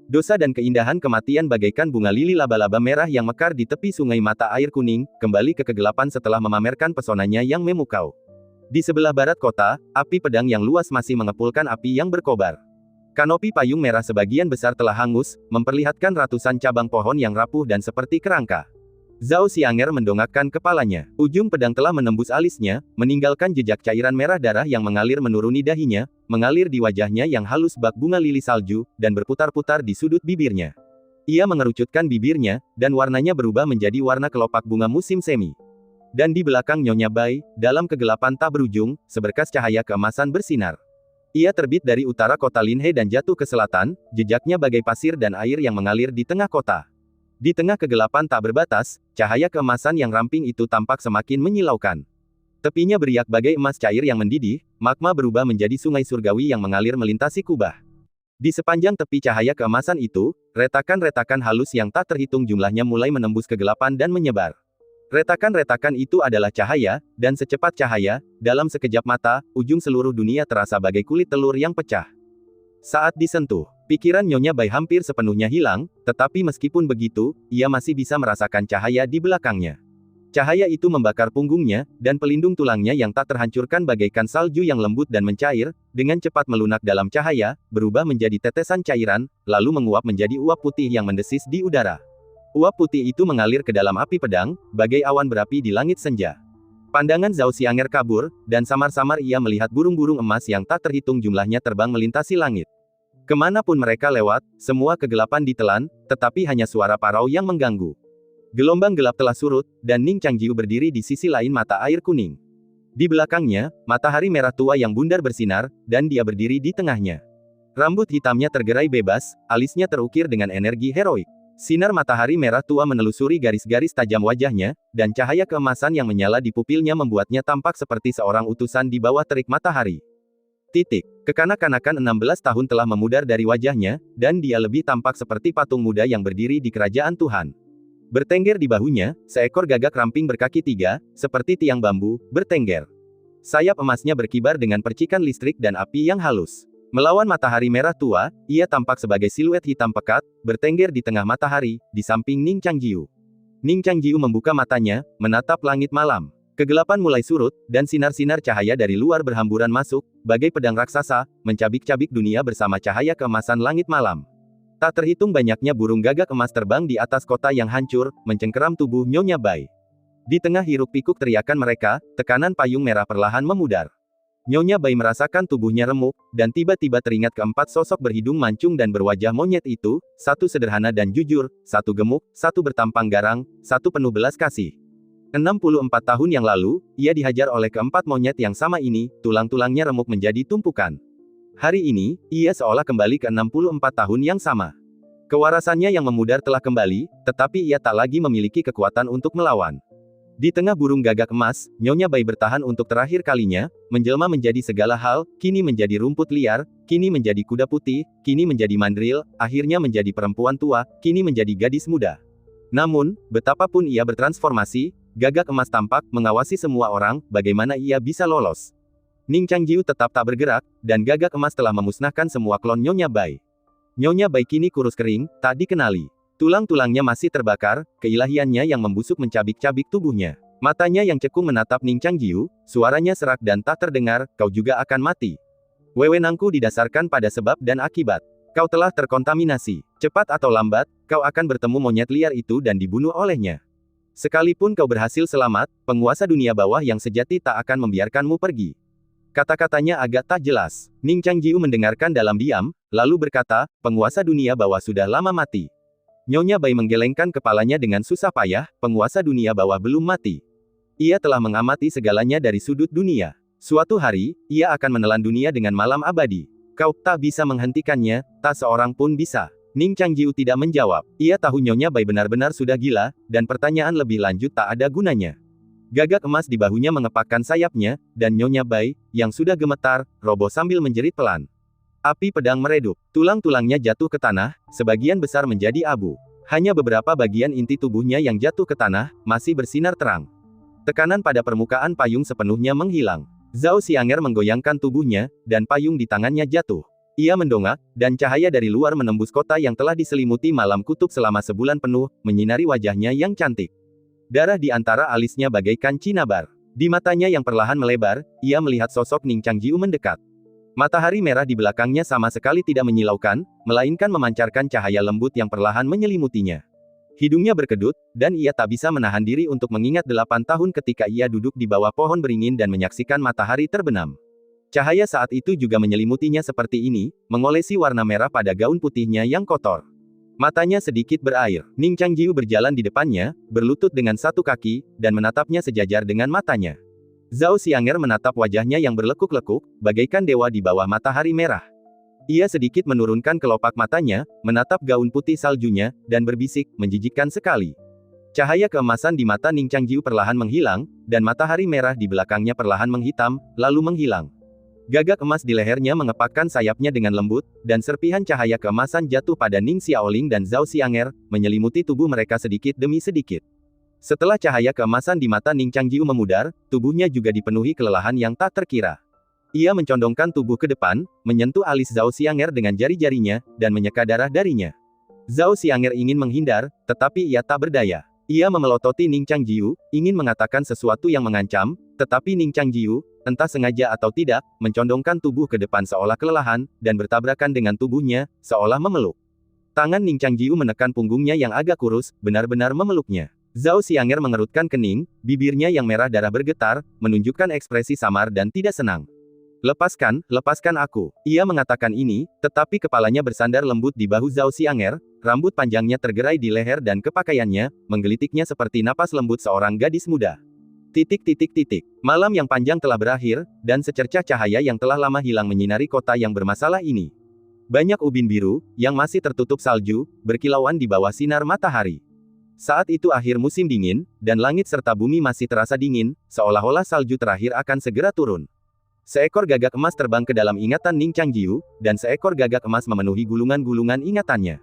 Dosa dan keindahan kematian bagaikan bunga lili laba-laba merah yang mekar di tepi sungai mata air kuning, kembali ke kegelapan setelah memamerkan pesonanya yang memukau. Di sebelah barat kota, api pedang yang luas masih mengepulkan api yang berkobar. Kanopi payung merah sebagian besar telah hangus, memperlihatkan ratusan cabang pohon yang rapuh dan seperti kerangka. Zhao Xianger mendongakkan kepalanya. Ujung pedang telah menembus alisnya, meninggalkan jejak cairan merah darah yang mengalir menuruni dahinya, mengalir di wajahnya yang halus bak bunga lili salju, dan berputar-putar di sudut bibirnya. Ia mengerucutkan bibirnya, dan warnanya berubah menjadi warna kelopak bunga musim semi. Dan di belakang Nyonya Bai, dalam kegelapan tak berujung, seberkas cahaya keemasan bersinar. Ia terbit dari utara kota Linhe dan jatuh ke selatan, jejaknya bagai pasir dan air yang mengalir di tengah kota. Di tengah kegelapan tak berbatas, cahaya keemasan yang ramping itu tampak semakin menyilaukan. Tepinya beriak bagai emas cair yang mendidih, magma berubah menjadi sungai surgawi yang mengalir melintasi kubah. Di sepanjang tepi cahaya keemasan itu, retakan-retakan halus yang tak terhitung jumlahnya mulai menembus kegelapan dan menyebar. Retakan-retakan itu adalah cahaya, dan secepat cahaya, dalam sekejap mata, ujung seluruh dunia terasa bagai kulit telur yang pecah. Saat disentuh, pikiran Nyonya Bai hampir sepenuhnya hilang, tetapi meskipun begitu, ia masih bisa merasakan cahaya di belakangnya. Cahaya itu membakar punggungnya, dan pelindung tulangnya yang tak terhancurkan bagaikan salju yang lembut dan mencair, dengan cepat melunak dalam cahaya, berubah menjadi tetesan cairan, lalu menguap menjadi uap putih yang mendesis di udara. Uap putih itu mengalir ke dalam api pedang, bagai awan berapi di langit senja. Pandangan Zhao Xianger kabur, dan samar-samar ia melihat burung-burung emas yang tak terhitung jumlahnya terbang melintasi langit. Kemanapun mereka lewat, semua kegelapan ditelan, tetapi hanya suara parau yang mengganggu. Gelombang gelap telah surut, dan Ning Changjiu berdiri di sisi lain mata air kuning. Di belakangnya, matahari merah tua yang bundar bersinar, dan dia berdiri di tengahnya. Rambut hitamnya tergerai bebas, alisnya terukir dengan energi heroik. Sinar matahari merah tua menelusuri garis-garis tajam wajahnya, dan cahaya keemasan yang menyala di pupilnya membuatnya tampak seperti seorang utusan di bawah terik matahari. Kekanak-kanakan 16 tahun telah memudar dari wajahnya, dan dia lebih tampak seperti patung muda yang berdiri di kerajaan Tuhan. Bertengger di bahunya, seekor gagak ramping berkaki 3, seperti tiang bambu, bertengger. Sayap emasnya berkibar dengan percikan listrik dan api yang halus. Melawan matahari merah tua, ia tampak sebagai siluet hitam pekat, bertengger di tengah matahari, di samping Ning Changjiu. Ning Changjiu membuka matanya, menatap langit malam. Kegelapan mulai surut, dan sinar-sinar cahaya dari luar berhamburan masuk, bagai pedang raksasa, mencabik-cabik dunia bersama cahaya keemasan langit malam. Tak terhitung banyaknya burung gagak emas terbang di atas kota yang hancur, mencengkeram tubuh Nyonya Bai. Di tengah hiruk-pikuk teriakan mereka, tekanan payung merah perlahan memudar. Nyonya Bai merasakan tubuhnya remuk, dan tiba-tiba teringat keempat sosok berhidung mancung dan berwajah monyet itu, satu sederhana dan jujur, satu gemuk, satu bertampang garang, satu penuh belas kasih. 64 tahun yang lalu, ia dihajar oleh keempat monyet yang sama ini, tulang-tulangnya remuk menjadi tumpukan. Hari ini, ia seolah kembali ke 64 tahun yang sama. Kewarasannya yang memudar telah kembali, tetapi ia tak lagi memiliki kekuatan untuk melawan. Di tengah burung gagak emas, Nyonya Bai bertahan untuk terakhir kalinya, menjelma menjadi segala hal, kini menjadi rumput liar, kini menjadi kuda putih, kini menjadi mandril, akhirnya menjadi perempuan tua, kini menjadi gadis muda. Namun, betapapun ia bertransformasi, gagak emas tampak, mengawasi semua orang, bagaimana ia bisa lolos. Ning Changjiu tetap tak bergerak, dan gagak emas telah memusnahkan semua klon Nyonya Bai. Nyonya Bai kini kurus kering, tak dikenali. Tulang-tulangnya masih terbakar, keilahiannya yang membusuk mencabik-cabik tubuhnya. Matanya yang cekung menatap Ning Changjiu, suaranya serak dan tak terdengar, kau juga akan mati. Wewenangku didasarkan pada sebab dan akibat. Kau telah terkontaminasi. Cepat atau lambat, kau akan bertemu monyet liar itu dan dibunuh olehnya. Sekalipun kau berhasil selamat, penguasa dunia bawah yang sejati tak akan membiarkanmu pergi. Kata-katanya agak tak jelas. Ning Changjiu mendengarkan dalam diam, lalu berkata, penguasa dunia bawah sudah lama mati. Nyonya Bai menggelengkan kepalanya dengan susah payah, penguasa dunia bawah belum mati. Ia telah mengamati segalanya dari sudut dunia. Suatu hari, ia akan menelan dunia dengan malam abadi. Kau tak bisa menghentikannya, tak seorang pun bisa. Ning Changjiu tidak menjawab. Ia tahu Nyonya Bai benar-benar sudah gila, dan pertanyaan lebih lanjut tak ada gunanya. Gagak emas di bahunya mengepakkan sayapnya, dan Nyonya Bai, yang sudah gemetar, roboh sambil menjerit pelan. Api pedang meredup. Tulang-tulangnya jatuh ke tanah, sebagian besar menjadi abu. Hanya beberapa bagian inti tubuhnya yang jatuh ke tanah, masih bersinar terang. Tekanan pada permukaan payung sepenuhnya menghilang. Zhao Xianger menggoyangkan tubuhnya, dan payung di tangannya jatuh. Ia mendongak, dan cahaya dari luar menembus kota yang telah diselimuti malam kutub selama sebulan penuh, menyinari wajahnya yang cantik. Darah di antara alisnya bagaikan cinabar. Di matanya yang perlahan melebar, ia melihat sosok Ning Changjiu mendekat. Matahari merah di belakangnya sama sekali tidak menyilaukan, melainkan memancarkan cahaya lembut yang perlahan menyelimutinya. Hidungnya berkedut, dan ia tak bisa menahan diri untuk mengingat 8 tahun ketika ia duduk di bawah pohon beringin dan menyaksikan matahari terbenam. Cahaya saat itu juga menyelimutinya seperti ini, mengolesi warna merah pada gaun putihnya yang kotor. Matanya sedikit berair. Ning Changjiu berjalan di depannya, berlutut dengan satu kaki, dan menatapnya sejajar dengan matanya. Zhao Xianger menatap wajahnya yang berlekuk-lekuk, bagaikan dewa di bawah matahari merah. Ia sedikit menurunkan kelopak matanya, menatap gaun putih saljunya, dan berbisik, menjijikkan sekali. Cahaya keemasan di mata Ning Changjiu perlahan menghilang, dan matahari merah di belakangnya perlahan menghitam, lalu menghilang. Gagak emas di lehernya mengepakkan sayapnya dengan lembut, dan serpihan cahaya keemasan jatuh pada Ning Xiaoling dan Zhao Xianger, menyelimuti tubuh mereka sedikit demi sedikit. Setelah cahaya keemasan di mata Ning Changjiu memudar, tubuhnya juga dipenuhi kelelahan yang tak terkira. Ia mencondongkan tubuh ke depan, menyentuh alis Zhao Xianger dengan jari-jarinya, dan menyeka darah darinya. Zhao Xianger ingin menghindar, tetapi ia tak berdaya. Ia memelototi Ning Changjiu, ingin mengatakan sesuatu yang mengancam, tetapi Ning Changjiu, entah sengaja atau tidak, mencondongkan tubuh ke depan seolah kelelahan, dan bertabrakan dengan tubuhnya, seolah memeluk. Tangan Ning Changjiu menekan punggungnya yang agak kurus, benar-benar memeluknya. Zhao Xianger mengerutkan kening, bibirnya yang merah darah bergetar, menunjukkan ekspresi samar dan tidak senang. Lepaskan, lepaskan aku. Ia mengatakan ini, tetapi kepalanya bersandar lembut di bahu Zhao Xianger, rambut panjangnya tergerai di leher dan kepakaiannya, menggelitiknya seperti napas lembut seorang gadis muda. Malam yang panjang telah berakhir, dan secercah cahaya yang telah lama hilang menyinari kota yang bermasalah ini. Banyak ubin biru, yang masih tertutup salju, berkilauan di bawah sinar matahari. Saat itu akhir musim dingin, dan langit serta bumi masih terasa dingin, seolah-olah salju terakhir akan segera turun. Seekor gagak emas terbang ke dalam ingatan Ning Changjiu, dan seekor gagak emas memenuhi gulungan-gulungan ingatannya.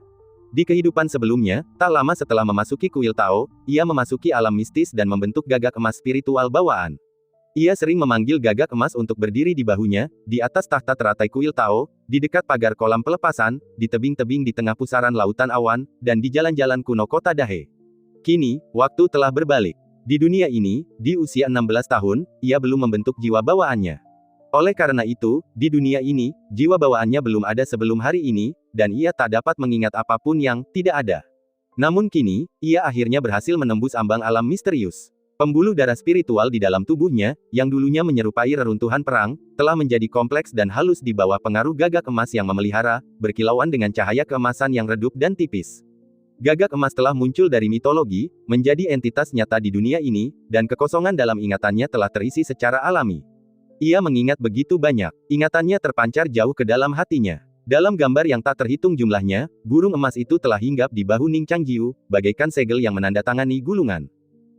Di kehidupan sebelumnya, tak lama setelah memasuki kuil Tao, ia memasuki alam mistis dan membentuk gagak emas spiritual bawaan. Ia sering memanggil gagak emas untuk berdiri di bahunya, di atas tahta teratai kuil Tao, di dekat pagar kolam pelepasan, di tebing-tebing di tengah pusaran lautan awan, dan di jalan-jalan kuno kota Dahe. Kini, waktu telah berbalik. Di dunia ini, di usia 16 tahun, ia belum membentuk jiwa bawaannya. Oleh karena itu, di dunia ini, jiwa bawaannya belum ada sebelum hari ini, dan ia tak dapat mengingat apapun yang tidak ada. Namun kini, ia akhirnya berhasil menembus ambang alam misterius. Pembuluh darah spiritual di dalam tubuhnya, yang dulunya menyerupai reruntuhan perang, telah menjadi kompleks dan halus di bawah pengaruh gagak emas yang memelihara, berkilauan dengan cahaya keemasan yang redup dan tipis. Gagak emas telah muncul dari mitologi, menjadi entitas nyata di dunia ini, dan kekosongan dalam ingatannya telah terisi secara alami. Ia mengingat begitu banyak. Ingatannya terpancar jauh ke dalam hatinya. Dalam gambar yang tak terhitung jumlahnya, burung emas itu telah hinggap di bahu Ning Changjiu, bagaikan segel yang menandatangani gulungan.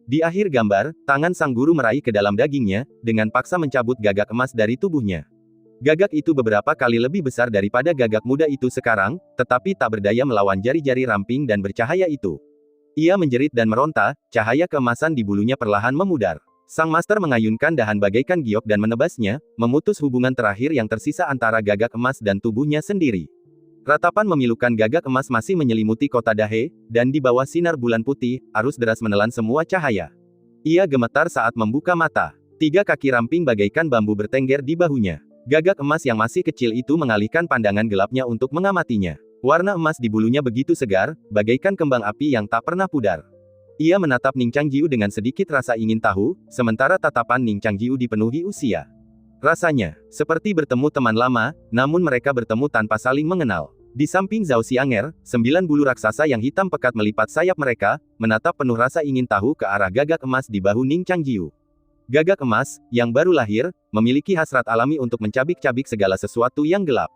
Di akhir gambar, tangan sang guru meraih ke dalam dagingnya, dengan paksa mencabut gagak emas dari tubuhnya. Gagak itu beberapa kali lebih besar daripada gagak muda itu sekarang, tetapi tak berdaya melawan jari-jari ramping dan bercahaya itu. Ia menjerit dan meronta, cahaya keemasan di bulunya perlahan memudar. Sang master mengayunkan dahan bagaikan giok dan menebasnya, memutus hubungan terakhir yang tersisa antara gagak emas dan tubuhnya sendiri. Ratapan memilukan gagak emas masih menyelimuti kota Dahe, dan di bawah sinar bulan putih, arus deras menelan semua cahaya. Ia gemetar saat membuka mata. 3 kaki ramping bagaikan bambu bertengger di bahunya. Gagak emas yang masih kecil itu mengalihkan pandangan gelapnya untuk mengamatinya. Warna emas di bulunya begitu segar, bagaikan kembang api yang tak pernah pudar. Ia menatap Ning Changjiu dengan sedikit rasa ingin tahu, sementara tatapan Ning Changjiu dipenuhi usia. Rasanya seperti bertemu teman lama, namun mereka bertemu tanpa saling mengenal. Di samping Zhao Xianger, 9 bulu raksasa yang hitam pekat melipat sayap mereka, menatap penuh rasa ingin tahu ke arah gagak emas di bahu Ning Changjiu. Gagak emas, yang baru lahir, memiliki hasrat alami untuk mencabik-cabik segala sesuatu yang gelap.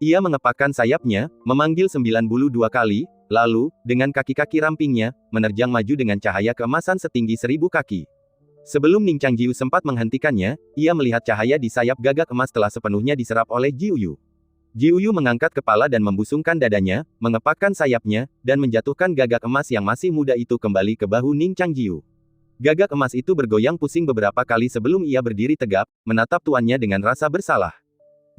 Ia mengepakkan sayapnya, memanggil 9 bulu 2 kali, lalu, dengan kaki-kaki rampingnya, menerjang maju dengan cahaya keemasan setinggi 1000 kaki. Sebelum Ning Changjiu sempat menghentikannya, ia melihat cahaya di sayap gagak emas telah sepenuhnya diserap oleh Jiuyu. Jiuyu mengangkat kepala dan membusungkan dadanya, mengepakkan sayapnya, dan menjatuhkan gagak emas yang masih muda itu kembali ke bahu Ning Changjiu. Gagak emas itu bergoyang pusing beberapa kali sebelum ia berdiri tegap, menatap tuannya dengan rasa bersalah.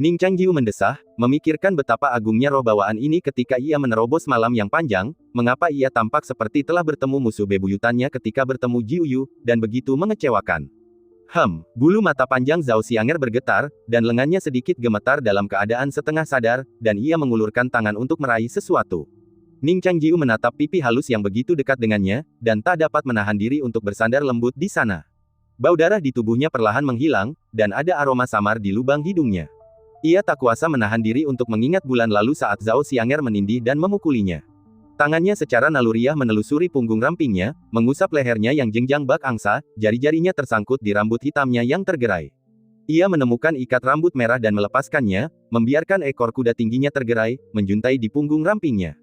Ning Changjiu mendesah, memikirkan betapa agungnya roh bawaan ini ketika ia menerobos malam yang panjang, mengapa ia tampak seperti telah bertemu musuh bebuyutannya ketika bertemu Jiuyu, dan begitu mengecewakan. Bulu mata panjang Zhao Xianger bergetar, dan lengannya sedikit gemetar dalam keadaan setengah sadar, dan ia mengulurkan tangan untuk meraih sesuatu. Ning Changjiu menatap pipi halus yang begitu dekat dengannya, dan tak dapat menahan diri untuk bersandar lembut di sana. Bau darah di tubuhnya perlahan menghilang, dan ada aroma samar di lubang hidungnya. Ia tak kuasa menahan diri untuk mengingat bulan lalu saat Zhao Xianger menindih dan memukulinya. Tangannya secara naluriah menelusuri punggung rampingnya, mengusap lehernya yang jenjang bak angsa, jari-jarinya tersangkut di rambut hitamnya yang tergerai. Ia menemukan ikat rambut merah dan melepaskannya, membiarkan ekor kuda tingginya tergerai, menjuntai di punggung rampingnya.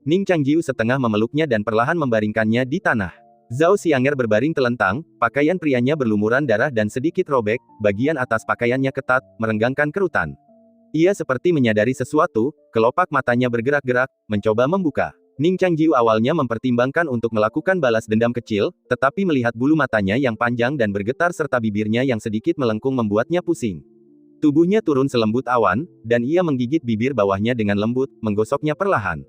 Ning Changjiu setengah memeluknya dan perlahan membaringkannya di tanah. Zhao Xianger berbaring telentang, pakaian prianya berlumuran darah dan sedikit robek, bagian atas pakaiannya ketat, merenggangkan kerutan. Ia seperti menyadari sesuatu, kelopak matanya bergerak-gerak, mencoba membuka. Ning Changjiu awalnya mempertimbangkan untuk melakukan balas dendam kecil, tetapi melihat bulu matanya yang panjang dan bergetar serta bibirnya yang sedikit melengkung membuatnya pusing. Tubuhnya turun selembut awan, dan ia menggigit bibir bawahnya dengan lembut, menggosoknya perlahan.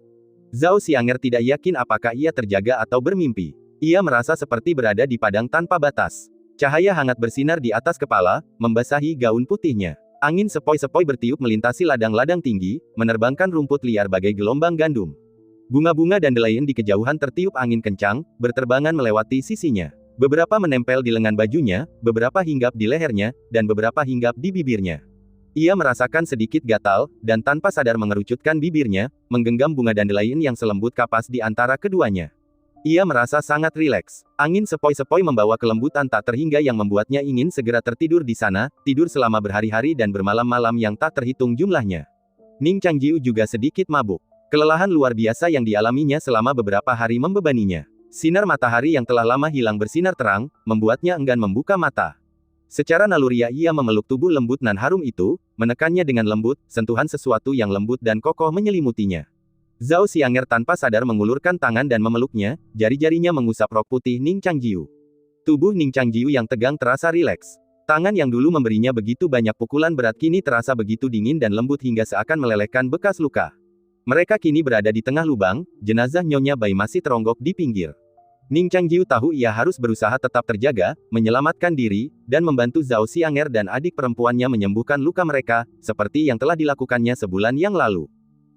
Zhao Xianger tidak yakin apakah ia terjaga atau bermimpi. Ia merasa seperti berada di padang tanpa batas. Cahaya hangat bersinar di atas kepala, membasahi gaun putihnya. Angin sepoi-sepoi bertiup melintasi ladang-ladang tinggi, menerbangkan rumput liar bagai gelombang gandum. Bunga-bunga dandelion di kejauhan tertiup angin kencang, berterbangan melewati sisinya. Beberapa menempel di lengan bajunya, beberapa hinggap di lehernya, dan beberapa hinggap di bibirnya. Ia merasakan sedikit gatal, dan tanpa sadar mengerucutkan bibirnya, menggenggam bunga dandelion yang selembut kapas di antara keduanya. Ia merasa sangat rileks. Angin sepoi-sepoi membawa kelembutan tak terhingga yang membuatnya ingin segera tertidur di sana, tidur selama berhari-hari dan bermalam-malam yang tak terhitung jumlahnya. Ning Changjiu juga sedikit mabuk. Kelelahan luar biasa yang dialaminya selama beberapa hari membebaninya. Sinar matahari yang telah lama hilang bersinar terang, membuatnya enggan membuka mata. Secara naluriah ia memeluk tubuh lembut nan harum itu, menekannya dengan lembut, sentuhan sesuatu yang lembut dan kokoh menyelimutinya. Zhao Xianger tanpa sadar mengulurkan tangan dan memeluknya, jari-jarinya mengusap rok putih Ning Changjiu. Tubuh Ning Changjiu yang tegang terasa rileks. Tangan yang dulu memberinya begitu banyak pukulan berat kini terasa begitu dingin dan lembut hingga seakan melelehkan bekas luka. Mereka kini berada di tengah lubang, jenazah Nyonya Bai masih teronggok di pinggir. Ning Changjiu tahu ia harus berusaha tetap terjaga, menyelamatkan diri, dan membantu Zhao Xianger dan adik perempuannya menyembuhkan luka mereka, seperti yang telah dilakukannya sebulan yang lalu.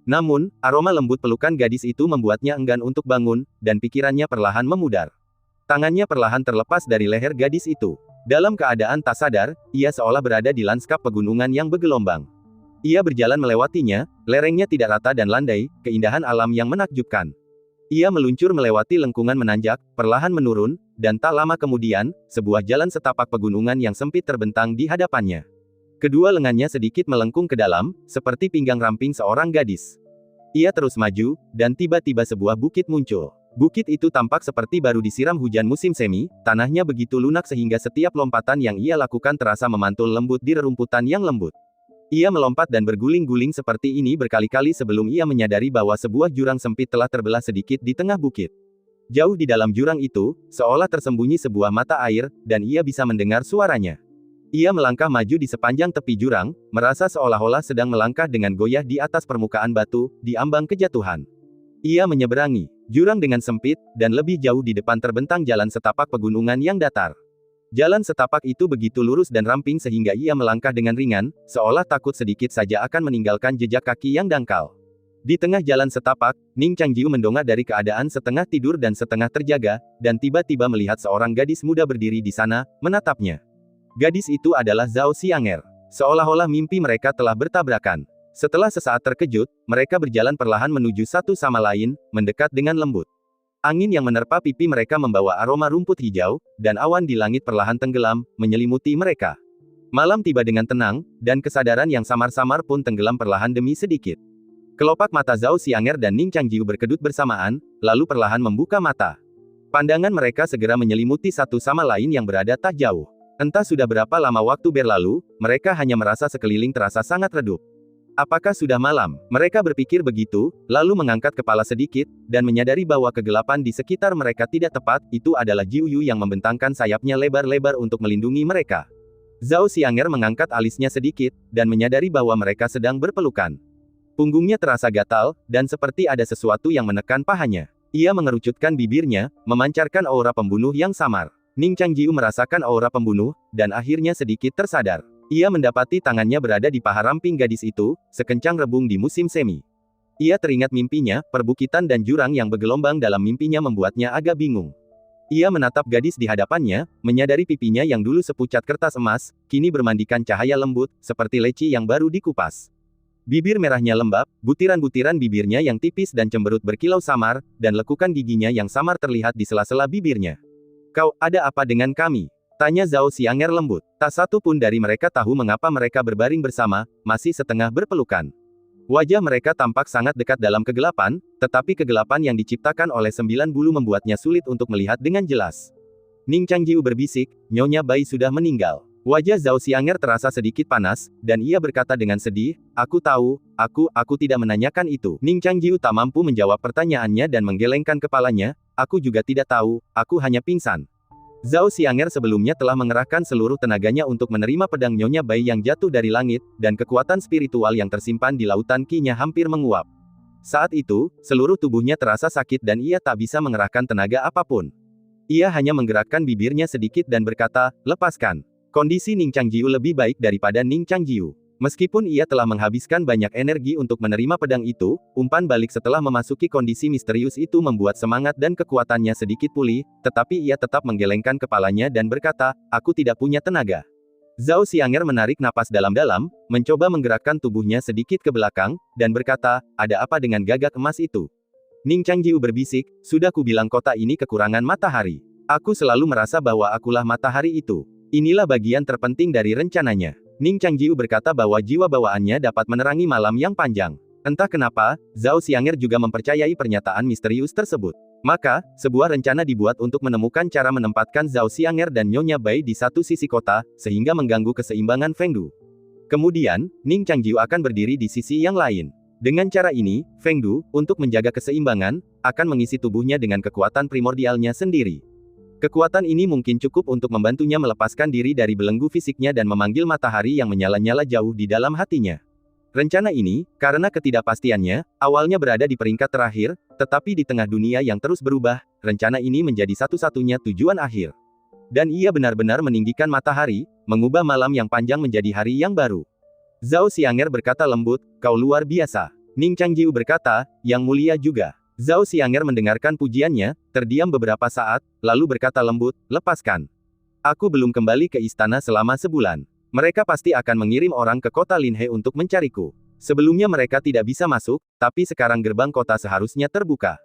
Namun, aroma lembut pelukan gadis itu membuatnya enggan untuk bangun, dan pikirannya perlahan memudar. Tangannya perlahan terlepas dari leher gadis itu. Dalam keadaan tak sadar, ia seolah berada di lanskap pegunungan yang bergelombang. Ia berjalan melewatinya, lerengnya tidak rata dan landai, keindahan alam yang menakjubkan. Ia meluncur melewati lengkungan menanjak, perlahan menurun, dan tak lama kemudian, sebuah jalan setapak pegunungan yang sempit terbentang di hadapannya. Kedua lengannya sedikit melengkung ke dalam, seperti pinggang ramping seorang gadis. Ia terus maju, dan tiba-tiba sebuah bukit muncul. Bukit itu tampak seperti baru disiram hujan musim semi, tanahnya begitu lunak sehingga setiap lompatan yang ia lakukan terasa memantul lembut di rerumputan yang lembut. Ia melompat dan berguling-guling seperti ini berkali-kali sebelum ia menyadari bahwa sebuah jurang sempit telah terbelah sedikit di tengah bukit. Jauh di dalam jurang itu, seolah tersembunyi sebuah mata air, dan ia bisa mendengar suaranya. Ia melangkah maju di sepanjang tepi jurang, merasa seolah-olah sedang melangkah dengan goyah di atas permukaan batu, di ambang kejatuhan. Ia menyeberangi jurang dengan sempit, dan lebih jauh di depan terbentang jalan setapak pegunungan yang datar. Jalan setapak itu begitu lurus dan ramping sehingga ia melangkah dengan ringan, seolah takut sedikit saja akan meninggalkan jejak kaki yang dangkal. Di tengah jalan setapak, Ning Changjiu mendongak dari keadaan setengah tidur dan setengah terjaga, dan tiba-tiba melihat seorang gadis muda berdiri di sana, menatapnya. Gadis itu adalah Zhao Xianger. Seolah-olah mimpi mereka telah bertabrakan. Setelah sesaat terkejut, mereka berjalan perlahan menuju satu sama lain, mendekat dengan lembut. Angin yang menerpa pipi mereka membawa aroma rumput hijau, dan awan di langit perlahan tenggelam, menyelimuti mereka. Malam tiba dengan tenang, dan kesadaran yang samar-samar pun tenggelam perlahan demi sedikit. Kelopak mata Zhao Xianger dan Ning Changjiu berkedut bersamaan, lalu perlahan membuka mata. Pandangan mereka segera menyelimuti satu sama lain yang berada tak jauh. Entah sudah berapa lama waktu berlalu, mereka hanya merasa sekeliling terasa sangat redup. Apakah sudah malam? Mereka berpikir begitu, lalu mengangkat kepala sedikit, dan menyadari bahwa kegelapan di sekitar mereka tidak tepat, itu adalah Jiu Yu yang membentangkan sayapnya lebar-lebar untuk melindungi mereka. Zhao Xianger mengangkat alisnya sedikit, dan menyadari bahwa mereka sedang berpelukan. Punggungnya terasa gatal, dan seperti ada sesuatu yang menekan pahanya. Ia mengerucutkan bibirnya, memancarkan aura pembunuh yang samar. Ning Changjiu merasakan aura pembunuh, dan akhirnya sedikit tersadar. Ia mendapati tangannya berada di paha ramping gadis itu, sekencang rebung di musim semi. Ia teringat mimpinya, perbukitan dan jurang yang bergelombang dalam mimpinya membuatnya agak bingung. Ia menatap gadis di hadapannya, menyadari pipinya yang dulu sepucat kertas emas, kini bermandikan cahaya lembut, seperti leci yang baru dikupas. Bibir merahnya lembab, butiran-butiran bibirnya yang tipis dan cemberut berkilau samar, dan lekukan giginya yang samar terlihat di sela-sela bibirnya. "Kau, ada apa dengan kami?" tanya Zhao Xianger lembut. Tak satu pun dari mereka tahu mengapa mereka berbaring bersama, masih setengah berpelukan. Wajah mereka tampak sangat dekat dalam kegelapan, tetapi kegelapan yang diciptakan oleh 9 bulu membuatnya sulit untuk melihat dengan jelas. Ning Changjiu berbisik, "Nyonya Bai sudah meninggal." Wajah Zhao Xianger terasa sedikit panas, dan ia berkata dengan sedih, "Aku tahu, aku tidak menanyakan itu." Ning Changjiu tak mampu menjawab pertanyaannya dan menggelengkan kepalanya, "Aku juga tidak tahu, aku hanya pingsan." Zhao Xianger sebelumnya telah mengerahkan seluruh tenaganya untuk menerima pedang Nyonya Bai yang jatuh dari langit, dan kekuatan spiritual yang tersimpan di lautan Qi-nya hampir menguap. Saat itu, seluruh tubuhnya terasa sakit dan ia tak bisa mengerahkan tenaga apapun. Ia hanya menggerakkan bibirnya sedikit dan berkata, "Lepaskan." Kondisi Ning Changjiu lebih baik daripada Ning Changjiu. Meskipun ia telah menghabiskan banyak energi untuk menerima pedang itu, umpan balik setelah memasuki kondisi misterius itu membuat semangat dan kekuatannya sedikit pulih, tetapi ia tetap menggelengkan kepalanya dan berkata, "Aku tidak punya tenaga." Zhao Xianger menarik napas dalam-dalam, mencoba menggerakkan tubuhnya sedikit ke belakang, dan berkata, "Ada apa dengan gagak emas itu?" Ning Changjiu berbisik, "Sudah kubilang kota ini kekurangan matahari. Aku selalu merasa bahwa akulah matahari itu. Inilah bagian terpenting dari rencananya." Ning Changjiu berkata bahwa jiwa bawaannya dapat menerangi malam yang panjang. Entah kenapa, Zhao Xianger juga mempercayai pernyataan misterius tersebut. Maka, sebuah rencana dibuat untuk menemukan cara menempatkan Zhao Xianger dan Nyonya Bai di satu sisi kota, sehingga mengganggu keseimbangan Feng Du. Kemudian, Ning Changjiu akan berdiri di sisi yang lain. Dengan cara ini, Feng Du, untuk menjaga keseimbangan, akan mengisi tubuhnya dengan kekuatan primordialnya sendiri. Kekuatan ini mungkin cukup untuk membantunya melepaskan diri dari belenggu fisiknya dan memanggil matahari yang menyala-nyala jauh di dalam hatinya. Rencana ini, karena ketidakpastiannya, awalnya berada di peringkat terakhir, tetapi di tengah dunia yang terus berubah, rencana ini menjadi satu-satunya tujuan akhir. Dan ia benar-benar meninggikan matahari, mengubah malam yang panjang menjadi hari yang baru. Zhao Xianger berkata lembut, "Kau luar biasa." Ning Changjiu berkata, "Yang mulia juga." Zhao Xianger mendengarkan pujiannya, terdiam beberapa saat, lalu berkata lembut, "Lepaskan. Aku belum kembali ke istana selama sebulan. Mereka pasti akan mengirim orang ke kota Linhe untuk mencariku. Sebelumnya mereka tidak bisa masuk, tapi sekarang gerbang kota seharusnya terbuka.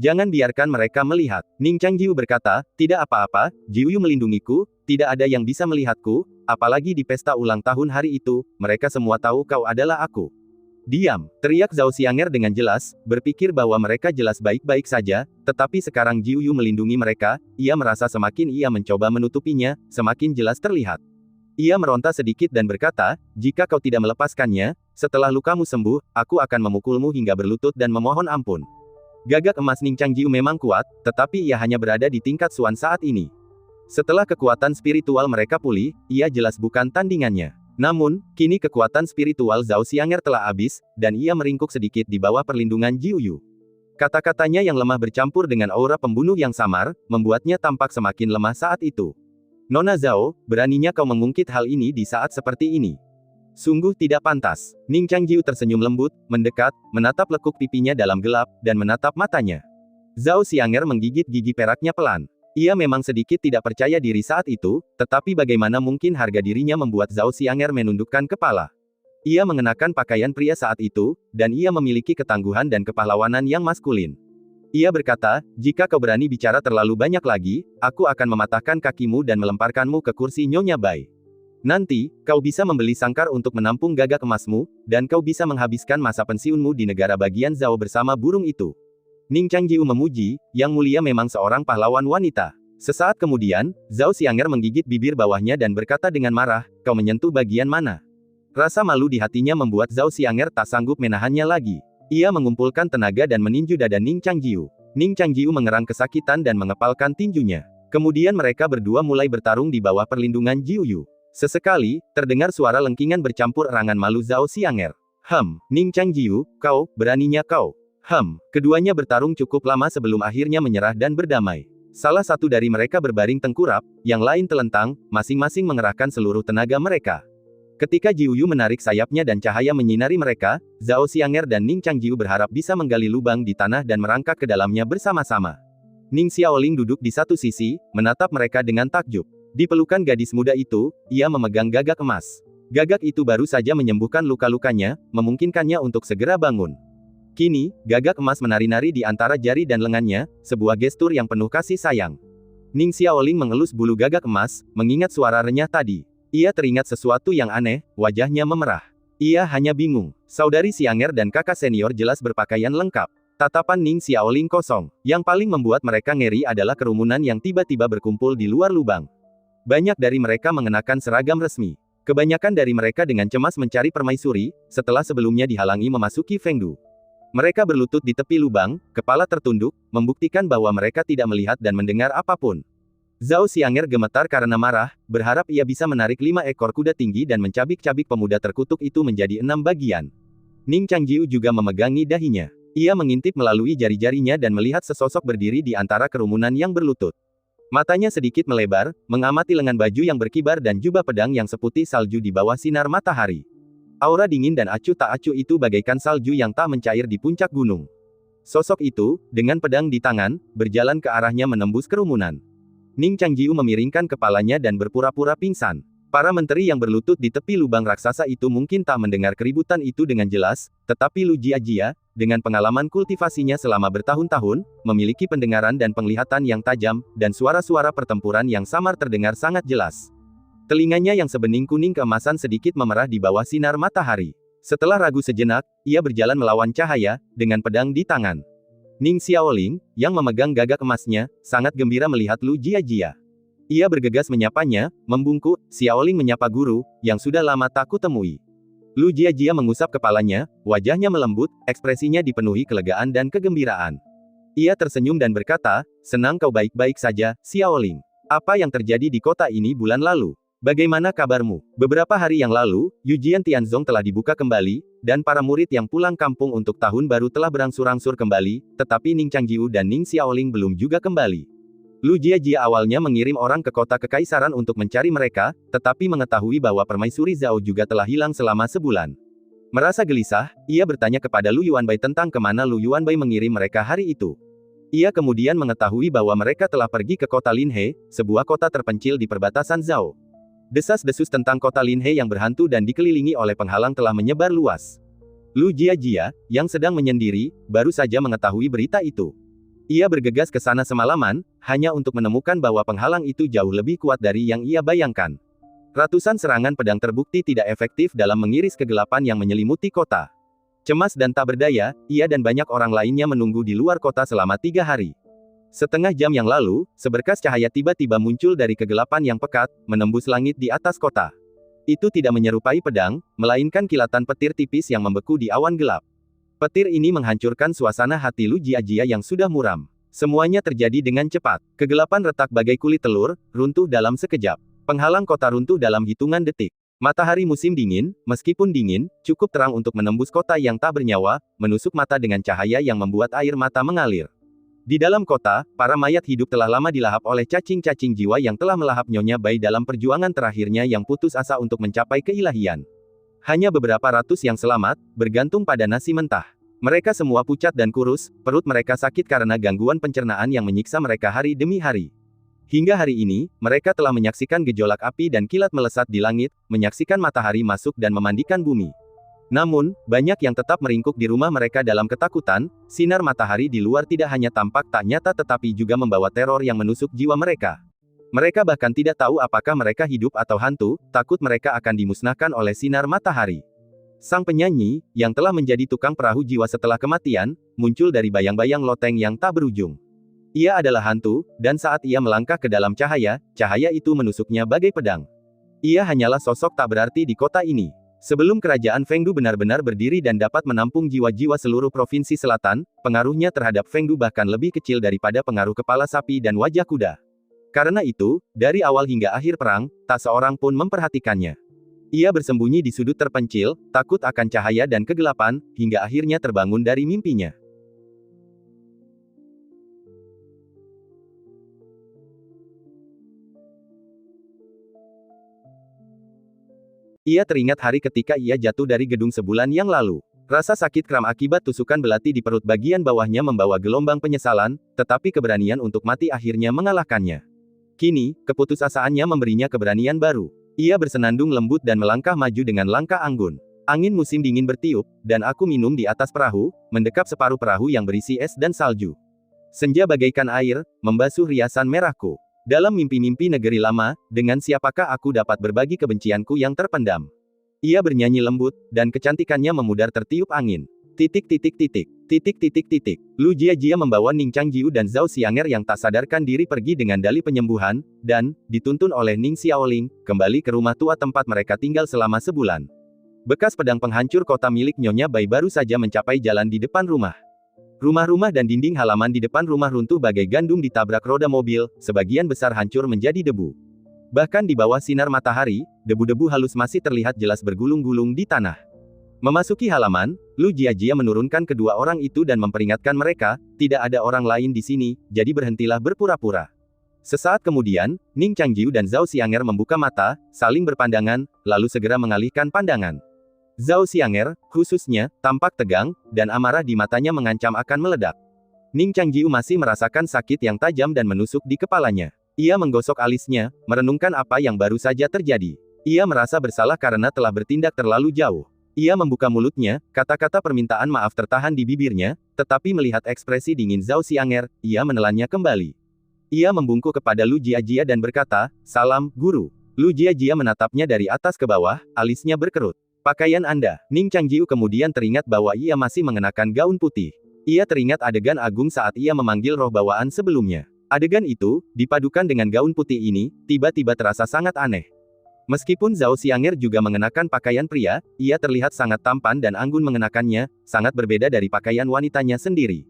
Jangan biarkan mereka melihat." Ning Changjiu berkata, "Tidak apa-apa, Jiu Yu melindungiku, tidak ada yang bisa melihatku, apalagi di pesta ulang tahun hari itu, mereka semua tahu kau adalah aku." "Diam!" teriak Zhao Xianger dengan jelas, berpikir bahwa mereka jelas baik-baik saja, tetapi sekarang Jiu Yu melindungi mereka, ia merasa semakin ia mencoba menutupinya, semakin jelas terlihat. Ia meronta sedikit dan berkata, "Jika kau tidak melepaskannya, setelah lukamu sembuh, aku akan memukulmu hingga berlutut dan memohon ampun." Gagak emas Ning Changjiu memang kuat, tetapi ia hanya berada di tingkat Suan saat ini. Setelah kekuatan spiritual mereka pulih, ia jelas bukan tandingannya. Namun, kini kekuatan spiritual Zhao Xianger telah habis, dan ia meringkuk sedikit di bawah perlindungan Jiu Yu. Kata-katanya yang lemah bercampur dengan aura pembunuh yang samar, membuatnya tampak semakin lemah saat itu. "Nona Zhao, beraninya kau mengungkit hal ini di saat seperti ini?" Sungguh tidak pantas. Ning Changjiu tersenyum lembut, mendekat, menatap lekuk pipinya dalam gelap, dan menatap matanya. Zhao Xianger menggigit gigi peraknya pelan. Ia memang sedikit tidak percaya diri saat itu, tetapi bagaimana mungkin harga dirinya membuat Zhao Xianger menundukkan kepala. Ia mengenakan pakaian pria saat itu, dan ia memiliki ketangguhan dan kepahlawanan yang maskulin. Ia berkata, jika kau berani bicara terlalu banyak lagi, aku akan mematahkan kakimu dan melemparkanmu ke kursi Nyonya Bai. Nanti, kau bisa membeli sangkar untuk menampung gagak emasmu, dan kau bisa menghabiskan masa pensiunmu di negara bagian Zhao bersama burung itu. Ning Changjiu memuji, Yang Mulia memang seorang pahlawan wanita. Sesaat kemudian, Zhao Xianger menggigit bibir bawahnya dan berkata dengan marah, kau menyentuh bagian mana? Rasa malu di hatinya membuat Zhao Xianger tak sanggup menahannya lagi. Ia mengumpulkan tenaga dan meninju dada Ning Changjiu. Ning Changjiu mengerang kesakitan dan mengepalkan tinjunya. Kemudian mereka berdua mulai bertarung di bawah perlindungan Jiu Yu. Sesekali, terdengar suara lengkingan bercampur erangan malu Zhao Xianger. Ning Changjiu, kau, beraninya kau. Keduanya bertarung cukup lama sebelum akhirnya menyerah dan berdamai. Salah satu dari mereka berbaring tengkurap, yang lain telentang, masing-masing mengerahkan seluruh tenaga mereka. Ketika Jiu Yu menarik sayapnya dan cahaya menyinari mereka, Zhao Xianger dan Ning Changjiu berharap bisa menggali lubang di tanah dan merangkak ke dalamnya bersama-sama. Ning Xiaoling duduk di satu sisi, menatap mereka dengan takjub. Di pelukan gadis muda itu, ia memegang gagak emas. Gagak itu baru saja menyembuhkan luka-lukanya, memungkinkannya untuk segera bangun. Kini, gagak emas menari-nari di antara jari dan lengannya, sebuah gestur yang penuh kasih sayang. Ning Xiaoling mengelus bulu gagak emas, mengingat suara renyah tadi. Ia teringat sesuatu yang aneh, wajahnya memerah. Ia hanya bingung. Saudari Xianger dan kakak senior jelas berpakaian lengkap. Tatapan Ning Xiaoling kosong. Yang paling membuat mereka ngeri adalah kerumunan yang tiba-tiba berkumpul di luar lubang. Banyak dari mereka mengenakan seragam resmi. Kebanyakan dari mereka dengan cemas mencari permaisuri, setelah sebelumnya dihalangi memasuki Fengdu. Mereka berlutut di tepi lubang, kepala tertunduk, membuktikan bahwa mereka tidak melihat dan mendengar apapun. Zhao Xianger gemetar karena marah, berharap ia bisa menarik 5 ekor kuda tinggi dan mencabik-cabik pemuda terkutuk itu menjadi 6 bagian. Ning Changjiu juga memegangi dahinya. Ia mengintip melalui jari-jarinya dan melihat sesosok berdiri di antara kerumunan yang berlutut. Matanya sedikit melebar, mengamati lengan baju yang berkibar dan jubah pedang yang seputih salju di bawah sinar matahari. Aura dingin dan acuh tak acuh itu bagaikan salju yang tak mencair di puncak gunung. Sosok itu, dengan pedang di tangan, berjalan ke arahnya menembus kerumunan. Ning Changjiu memiringkan kepalanya dan berpura-pura pingsan. Para menteri yang berlutut di tepi lubang raksasa itu mungkin tak mendengar keributan itu dengan jelas, tetapi Lu Jiajia, dengan pengalaman kultivasinya selama bertahun-tahun, memiliki pendengaran dan penglihatan yang tajam, dan suara-suara pertempuran yang samar terdengar sangat jelas. Telinganya yang sebening kuning keemasan sedikit memerah di bawah sinar matahari. Setelah ragu sejenak, ia berjalan melawan cahaya, dengan pedang di tangan. Ning Xiaoling, yang memegang gagak emasnya, sangat gembira melihat Lu Jiajia. Ia bergegas menyapanya, membungkuk, Xiaoling menyapa guru, yang sudah lama tak kutemui. Lu Jiajia mengusap kepalanya, wajahnya melembut, ekspresinya dipenuhi kelegaan dan kegembiraan. Ia tersenyum dan berkata, senang kau baik-baik saja, Xiaoling. Apa yang terjadi di kota ini bulan lalu? Bagaimana kabarmu? Beberapa hari yang lalu, Yujian Tianzong telah dibuka kembali, dan para murid yang pulang kampung untuk tahun baru telah berangsur-angsur kembali, tetapi Ning Changjiu dan Ning Xiaoling belum juga kembali. Lu Jiajia awalnya mengirim orang ke kota kekaisaran untuk mencari mereka, tetapi mengetahui bahwa permaisuri Zhao juga telah hilang selama sebulan. Merasa gelisah, ia bertanya kepada Lu Yuanbai tentang kemana Lu Yuanbai mengirim mereka hari itu. Ia kemudian mengetahui bahwa mereka telah pergi ke kota Linhe, sebuah kota terpencil di perbatasan Zhao. Desas-desus tentang kota Linhe yang berhantu dan dikelilingi oleh penghalang telah menyebar luas. Lu Jiajia, yang sedang menyendiri, baru saja mengetahui berita itu. Ia bergegas ke sana semalaman, hanya untuk menemukan bahwa penghalang itu jauh lebih kuat dari yang ia bayangkan. Ratusan serangan pedang terbukti tidak efektif dalam mengiris kegelapan yang menyelimuti kota. Cemas dan tak berdaya, ia dan banyak orang lainnya menunggu di luar kota selama 3 hari. Setengah jam yang lalu, seberkas cahaya tiba-tiba muncul dari kegelapan yang pekat, menembus langit di atas kota. Itu tidak menyerupai pedang, melainkan kilatan petir tipis yang membeku di awan gelap. Petir ini menghancurkan suasana hati Lu Jiajia yang sudah muram. Semuanya terjadi dengan cepat. Kegelapan retak bagai kulit telur, runtuh dalam sekejap. Penghalang kota runtuh dalam hitungan detik. Matahari musim dingin, meskipun dingin, cukup terang untuk menembus kota yang tak bernyawa, menusuk mata dengan cahaya yang membuat air mata mengalir. Di dalam kota, para mayat hidup telah lama dilahap oleh cacing-cacing jiwa yang telah melahap Nyonya Bai dalam perjuangan terakhirnya yang putus asa untuk mencapai keilahian. Hanya beberapa ratus yang selamat, bergantung pada nasi mentah. Mereka semua pucat dan kurus, perut mereka sakit karena gangguan pencernaan yang menyiksa mereka hari demi hari. Hingga hari ini, mereka telah menyaksikan gejolak api dan kilat melesat di langit, menyaksikan matahari masuk dan memandikan bumi. Namun, banyak yang tetap meringkuk di rumah mereka dalam ketakutan. Sinar matahari di luar tidak hanya tampak tak nyata tetapi juga membawa teror yang menusuk jiwa mereka. Mereka bahkan tidak tahu apakah mereka hidup atau hantu, takut mereka akan dimusnahkan oleh sinar matahari. Sang penyanyi, yang telah menjadi tukang perahu jiwa setelah kematian, muncul dari bayang-bayang loteng yang tak berujung. Ia adalah hantu, dan saat ia melangkah ke dalam cahaya, cahaya itu menusuknya bagai pedang. Ia hanyalah sosok tak berarti di kota ini. Sebelum kerajaan Fengdu benar-benar berdiri dan dapat menampung jiwa-jiwa seluruh provinsi selatan, pengaruhnya terhadap Fengdu bahkan lebih kecil daripada pengaruh kepala sapi dan wajah kuda. Karena itu, dari awal hingga akhir perang, tak seorang pun memperhatikannya. Ia bersembunyi di sudut terpencil, takut akan cahaya dan kegelapan, hingga akhirnya terbangun dari mimpinya. Ia teringat hari ketika ia jatuh dari gedung sebulan yang lalu. Rasa sakit kram akibat tusukan belati di perut bagian bawahnya membawa gelombang penyesalan, tetapi keberanian untuk mati akhirnya mengalahkannya. Kini, keputusasaannya memberinya keberanian baru. Ia bersenandung lembut dan melangkah maju dengan langkah anggun. Angin musim dingin bertiup, dan aku minum di atas perahu, mendekap separuh perahu yang berisi es dan salju. Senja bagaikan air, membasuh riasan merahku. Dalam mimpi-mimpi negeri lama, dengan siapakah aku dapat berbagi kebencianku yang terpendam? Ia bernyanyi lembut, dan kecantikannya memudar tertiup angin. Titik titik titik. Titik titik titik. Lu Jiajia membawa Ning Changjiu dan Zhao Xianger yang tak sadarkan diri pergi dengan dalih penyembuhan, dan, dituntun oleh Ning Xiaoling, kembali ke rumah tua tempat mereka tinggal selama sebulan. Bekas pedang penghancur kota milik Nyonya Bai baru saja mencapai jalan di depan rumah. Rumah-rumah dan dinding halaman di depan rumah runtuh bagai gandum ditabrak roda mobil, sebagian besar hancur menjadi debu. Bahkan di bawah sinar matahari, debu-debu halus masih terlihat jelas bergulung-gulung di tanah. Memasuki halaman, Lu Jiajia menurunkan kedua orang itu dan memperingatkan mereka, tidak ada orang lain di sini, jadi berhentilah berpura-pura. Sesaat kemudian, Ning Changjiu dan Zhao Xianger membuka mata, saling berpandangan, lalu segera mengalihkan pandangan. Zhao Xianger, khususnya, tampak tegang, dan amarah di matanya mengancam akan meledak. Ning Changjiu masih merasakan sakit yang tajam dan menusuk di kepalanya. Ia menggosok alisnya, merenungkan apa yang baru saja terjadi. Ia merasa bersalah karena telah bertindak terlalu jauh. Ia membuka mulutnya, kata-kata permintaan maaf tertahan di bibirnya, tetapi melihat ekspresi dingin Zhao Xianger, ia menelannya kembali. Ia membungkuk kepada Lu Jiajia dan berkata, "Salam, Guru." Lu Jiajia menatapnya dari atas ke bawah, alisnya berkerut. "Pakaian Anda." Ning Changjiu kemudian teringat bahwa ia masih mengenakan gaun putih. Ia teringat adegan agung saat ia memanggil roh bawaan sebelumnya. Adegan itu, dipadukan dengan gaun putih ini, tiba-tiba terasa sangat aneh. Meskipun Zhao Xianger juga mengenakan pakaian pria, ia terlihat sangat tampan dan anggun mengenakannya, sangat berbeda dari pakaian wanitanya sendiri.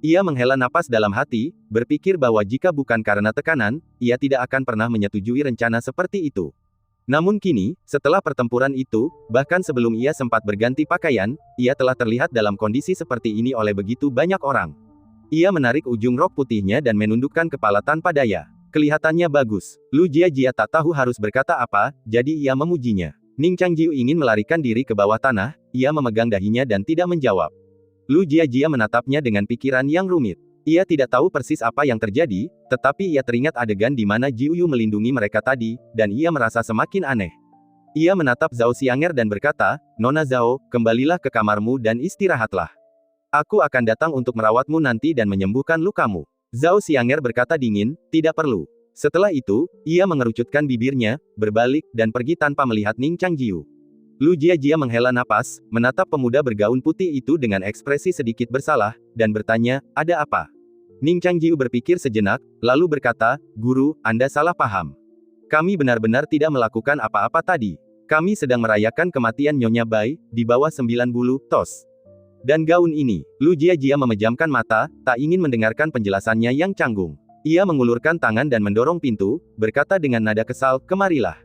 Ia menghela napas dalam hati, berpikir bahwa jika bukan karena tekanan, ia tidak akan pernah menyetujui rencana seperti itu. Namun kini, setelah pertempuran itu, bahkan sebelum ia sempat berganti pakaian, ia telah terlihat dalam kondisi seperti ini oleh begitu banyak orang. Ia menarik ujung rok putihnya dan menundukkan kepala tanpa daya. Kelihatannya bagus. Lu Jiajia tak tahu harus berkata apa, jadi ia memujinya. Ning Changjiu ingin melarikan diri ke bawah tanah, ia memegang dahinya dan tidak menjawab. Lu Jiajia menatapnya dengan pikiran yang rumit. Ia tidak tahu persis apa yang terjadi, tetapi ia teringat adegan di mana Jiuyu melindungi mereka tadi, dan ia merasa semakin aneh. Ia menatap Zhao Xianger dan berkata, "Nona Zhao, kembalilah ke kamarmu dan istirahatlah. Aku akan datang untuk merawatmu nanti dan menyembuhkan lukamu." Zhao Xianger berkata dingin, "Tidak perlu." Setelah itu, ia mengerucutkan bibirnya, berbalik, dan pergi tanpa melihat Ning Changjiu. Lu Jiajia menghela napas, menatap pemuda bergaun putih itu dengan ekspresi sedikit bersalah, dan bertanya, "Ada apa?" Ning Changjiu berpikir sejenak, lalu berkata, "Guru, Anda salah paham. Kami benar-benar tidak melakukan apa-apa tadi. Kami sedang merayakan kematian Nyonya Bai, di bawah 9 bulu, tos. Dan gaun ini." Lu Jiajia memejamkan mata, tak ingin mendengarkan penjelasannya yang canggung. Ia mengulurkan tangan dan mendorong pintu, berkata dengan nada kesal, "Kemarilah."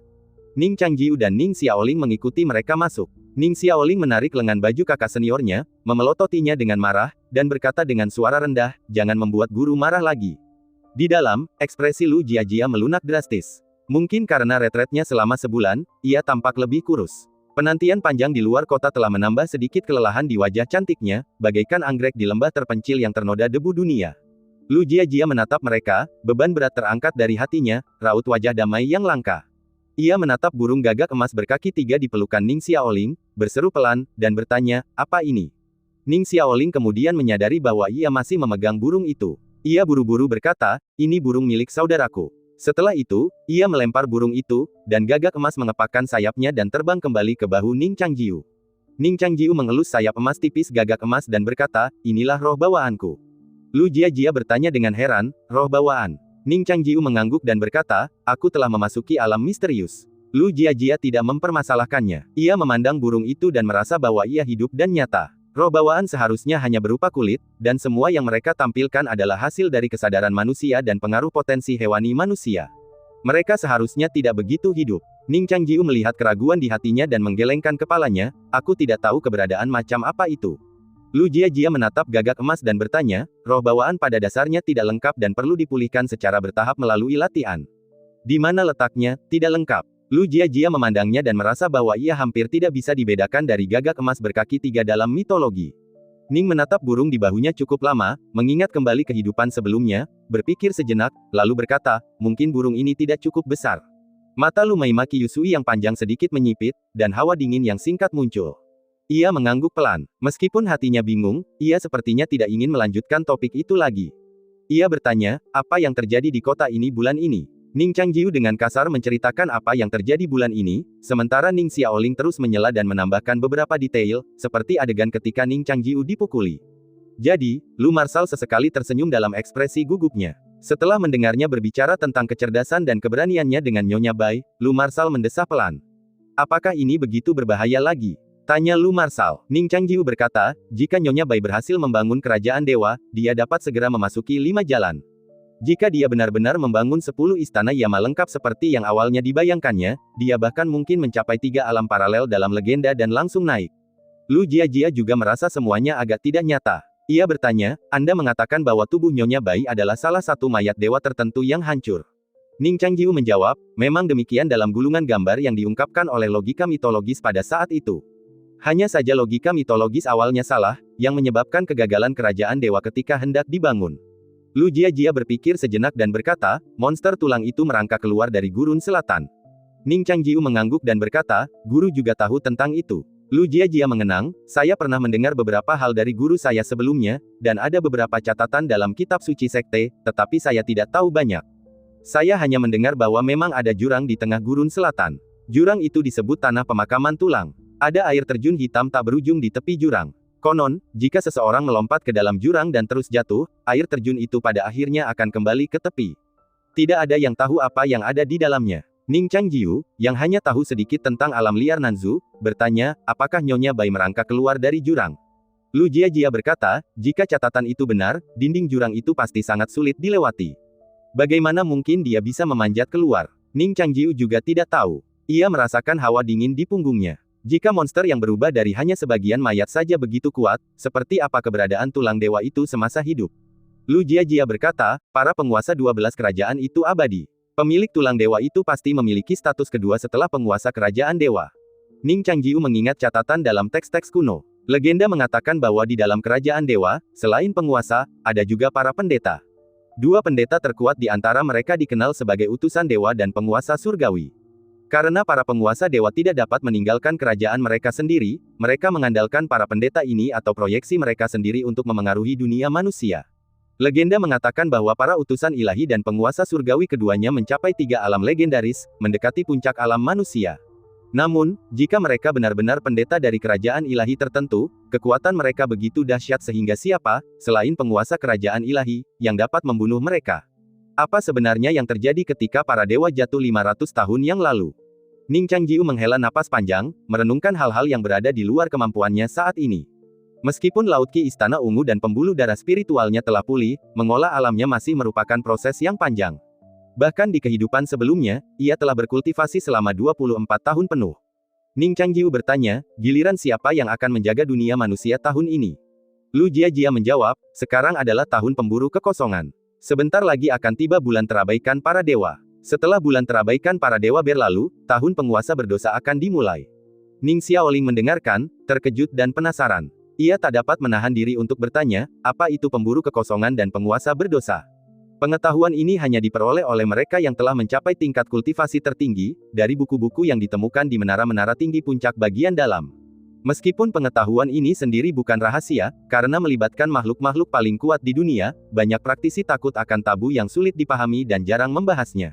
Ning Changjiu dan Ning Xiaoling mengikuti mereka masuk. Ning Xiaoling menarik lengan baju kakak seniornya, memelototinya dengan marah, dan berkata dengan suara rendah, "Jangan membuat guru marah lagi." Di dalam, ekspresi Lu Jiajia melunak drastis. Mungkin karena retretnya selama sebulan, ia tampak lebih kurus. Penantian panjang di luar kota telah menambah sedikit kelelahan di wajah cantiknya, bagaikan anggrek di lembah terpencil yang ternoda debu dunia. Lu Jiajia menatap mereka, beban berat terangkat dari hatinya, raut wajah damai yang langka. Ia menatap burung gagak emas berkaki 3 di pelukan Ning Xiaoling, berseru pelan, dan bertanya, apa ini? Ning Xiaoling kemudian menyadari bahwa ia masih memegang burung itu. Ia buru-buru berkata, ini burung milik saudaraku. Setelah itu, ia melempar burung itu, dan gagak emas mengepakkan sayapnya dan terbang kembali ke bahu Ning Changjiu. Ning Changjiu mengelus sayap emas tipis gagak emas dan berkata, inilah roh bawaanku. Lu Jiajia bertanya dengan heran, roh bawaan. Ning Changjiu mengangguk dan berkata, aku telah memasuki alam misterius. Lu Jiajia tidak mempermasalahkannya. Ia memandang burung itu dan merasa bahwa ia hidup dan nyata. Roh bawaan seharusnya hanya berupa kulit, dan semua yang mereka tampilkan adalah hasil dari kesadaran manusia dan pengaruh potensi hewani manusia. Mereka seharusnya tidak begitu hidup. Ning Changjiu melihat keraguan di hatinya dan menggelengkan kepalanya, aku tidak tahu keberadaan macam apa itu. Lu Jiajia menatap gagak emas dan bertanya, roh bawaan pada dasarnya tidak lengkap dan perlu dipulihkan secara bertahap melalui latihan. Di mana letaknya, tidak lengkap. Lu Jiajia memandangnya dan merasa bahwa ia hampir tidak bisa dibedakan dari gagak emas berkaki 3 dalam mitologi. Ning menatap burung di bahunya cukup lama, mengingat kembali kehidupan sebelumnya, berpikir sejenak, lalu berkata, mungkin burung ini tidak cukup besar. Mata Lu Maimaki Yusui yang panjang sedikit menyipit, dan hawa dingin yang singkat muncul. Ia mengangguk pelan. Meskipun hatinya bingung, ia sepertinya tidak ingin melanjutkan topik itu lagi. Ia bertanya, apa yang terjadi di kota ini bulan ini? Ning Changjiu dengan kasar menceritakan apa yang terjadi bulan ini, sementara Ning Xiaoling terus menyela dan menambahkan beberapa detail, seperti adegan ketika Ning Changjiu dipukuli. Jadi, Lu Marsal sesekali tersenyum dalam ekspresi gugupnya. Setelah mendengarnya berbicara tentang kecerdasan dan keberaniannya dengan Nyonya Bai, Lu Marsal mendesah pelan. Apakah ini begitu berbahaya lagi? Tanya Lu Marsal. Ning Changjiu berkata, jika Nyonya Bai berhasil membangun kerajaan dewa, dia dapat segera memasuki 5 jalan. Jika dia benar-benar membangun 10 istana Yama lengkap seperti yang awalnya dibayangkannya, dia bahkan mungkin mencapai 3 alam paralel dalam legenda dan langsung naik. Lu Jiajia juga merasa semuanya agak tidak nyata. Ia bertanya, Anda mengatakan bahwa tubuh Nyonya Bai adalah salah satu mayat dewa tertentu yang hancur. Ning Changjiu menjawab, memang demikian dalam gulungan gambar yang diungkapkan oleh logika mitologis pada saat itu. Hanya saja logika mitologis awalnya salah, yang menyebabkan kegagalan kerajaan dewa ketika hendak dibangun. Lu Jiajia berpikir sejenak dan berkata, monster tulang itu merangkak keluar dari gurun selatan. Ning Changjiu mengangguk dan berkata, guru juga tahu tentang itu. Lu Jiajia mengenang, saya pernah mendengar beberapa hal dari guru saya sebelumnya, dan ada beberapa catatan dalam kitab suci sekte, tetapi saya tidak tahu banyak. Saya hanya mendengar bahwa memang ada jurang di tengah gurun selatan. Jurang itu disebut tanah pemakaman tulang. Ada air terjun hitam tak berujung di tepi jurang. Konon, jika seseorang melompat ke dalam jurang dan terus jatuh, air terjun itu pada akhirnya akan kembali ke tepi. Tidak ada yang tahu apa yang ada di dalamnya. Ning Changjiu, yang hanya tahu sedikit tentang alam liar Nanzu, bertanya, apakah Nyonya Bai merangkak keluar dari jurang? Lu Jiajia berkata, jika catatan itu benar, dinding jurang itu pasti sangat sulit dilewati. Bagaimana mungkin dia bisa memanjat keluar? Ning Changjiu juga tidak tahu. Ia merasakan hawa dingin di punggungnya. Jika monster yang berubah dari hanya sebagian mayat saja begitu kuat, seperti apa keberadaan tulang dewa itu semasa hidup? Lu Jiajia berkata, para penguasa 12 kerajaan itu abadi. Pemilik tulang dewa itu pasti memiliki status kedua setelah penguasa kerajaan dewa. Ning Changjiu mengingat catatan dalam teks-teks kuno. Legenda mengatakan bahwa di dalam kerajaan dewa, selain penguasa, ada juga para pendeta. 2 pendeta terkuat di antara mereka dikenal sebagai utusan dewa dan penguasa surgawi. Karena para penguasa dewa tidak dapat meninggalkan kerajaan mereka sendiri, mereka mengandalkan para pendeta ini atau proyeksi mereka sendiri untuk memengaruhi dunia manusia. Legenda mengatakan bahwa para utusan ilahi dan penguasa surgawi keduanya mencapai 3 alam legendaris, mendekati puncak alam manusia. Namun, jika mereka benar-benar pendeta dari kerajaan ilahi tertentu, kekuatan mereka begitu dahsyat sehingga siapa, selain penguasa kerajaan ilahi, yang dapat membunuh mereka? Apa sebenarnya yang terjadi ketika para dewa jatuh 500 tahun yang lalu? Ning Changjiu menghela napas panjang, merenungkan hal-hal yang berada di luar kemampuannya saat ini. Meskipun Laut Qi Istana Ungu dan pembuluh darah spiritualnya telah pulih, mengolah alamnya masih merupakan proses yang panjang. Bahkan di kehidupan sebelumnya, ia telah berkultivasi selama 24 tahun penuh. Ning Changjiu bertanya, giliran siapa yang akan menjaga dunia manusia tahun ini? Lu Jiajia menjawab, sekarang adalah tahun pemburu kekosongan. Sebentar lagi akan tiba bulan terabaikan para dewa. Setelah bulan terabaikan para dewa berlalu, tahun penguasa berdosa akan dimulai. Ning Xiaoling mendengarkan, terkejut dan penasaran. Ia tak dapat menahan diri untuk bertanya, apa itu pemburu kekosongan dan penguasa berdosa? Pengetahuan ini hanya diperoleh oleh mereka yang telah mencapai tingkat kultivasi tertinggi, dari buku-buku yang ditemukan di menara-menara tinggi puncak bagian dalam. Meskipun pengetahuan ini sendiri bukan rahasia, karena melibatkan makhluk-makhluk paling kuat di dunia, banyak praktisi takut akan tabu yang sulit dipahami dan jarang membahasnya.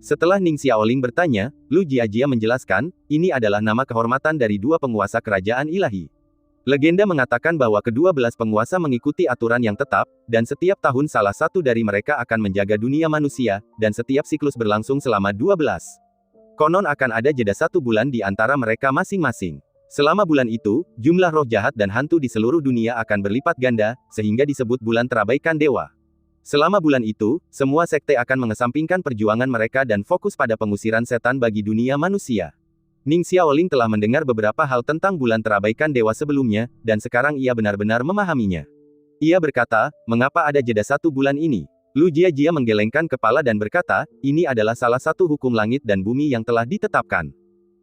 Setelah Ning Xiaoling bertanya, Lu Jiajia menjelaskan, ini adalah nama kehormatan dari dua penguasa kerajaan ilahi. Legenda mengatakan bahwa kedua belas penguasa mengikuti aturan yang tetap, dan setiap tahun salah satu dari mereka akan menjaga dunia manusia, dan setiap siklus berlangsung selama 12. Konon akan ada jeda 1 bulan di antara mereka masing-masing. Selama bulan itu, jumlah roh jahat dan hantu di seluruh dunia akan berlipat ganda, sehingga disebut bulan terabaikan dewa. Selama bulan itu, semua sekte akan mengesampingkan perjuangan mereka dan fokus pada pengusiran setan bagi dunia manusia. Ning Xiaoling telah mendengar beberapa hal tentang bulan terabaikan dewa sebelumnya, dan sekarang ia benar-benar memahaminya. Ia berkata, mengapa ada jeda 1 bulan ini? Lu Jiajia menggelengkan kepala dan berkata, ini adalah salah satu hukum langit dan bumi yang telah ditetapkan.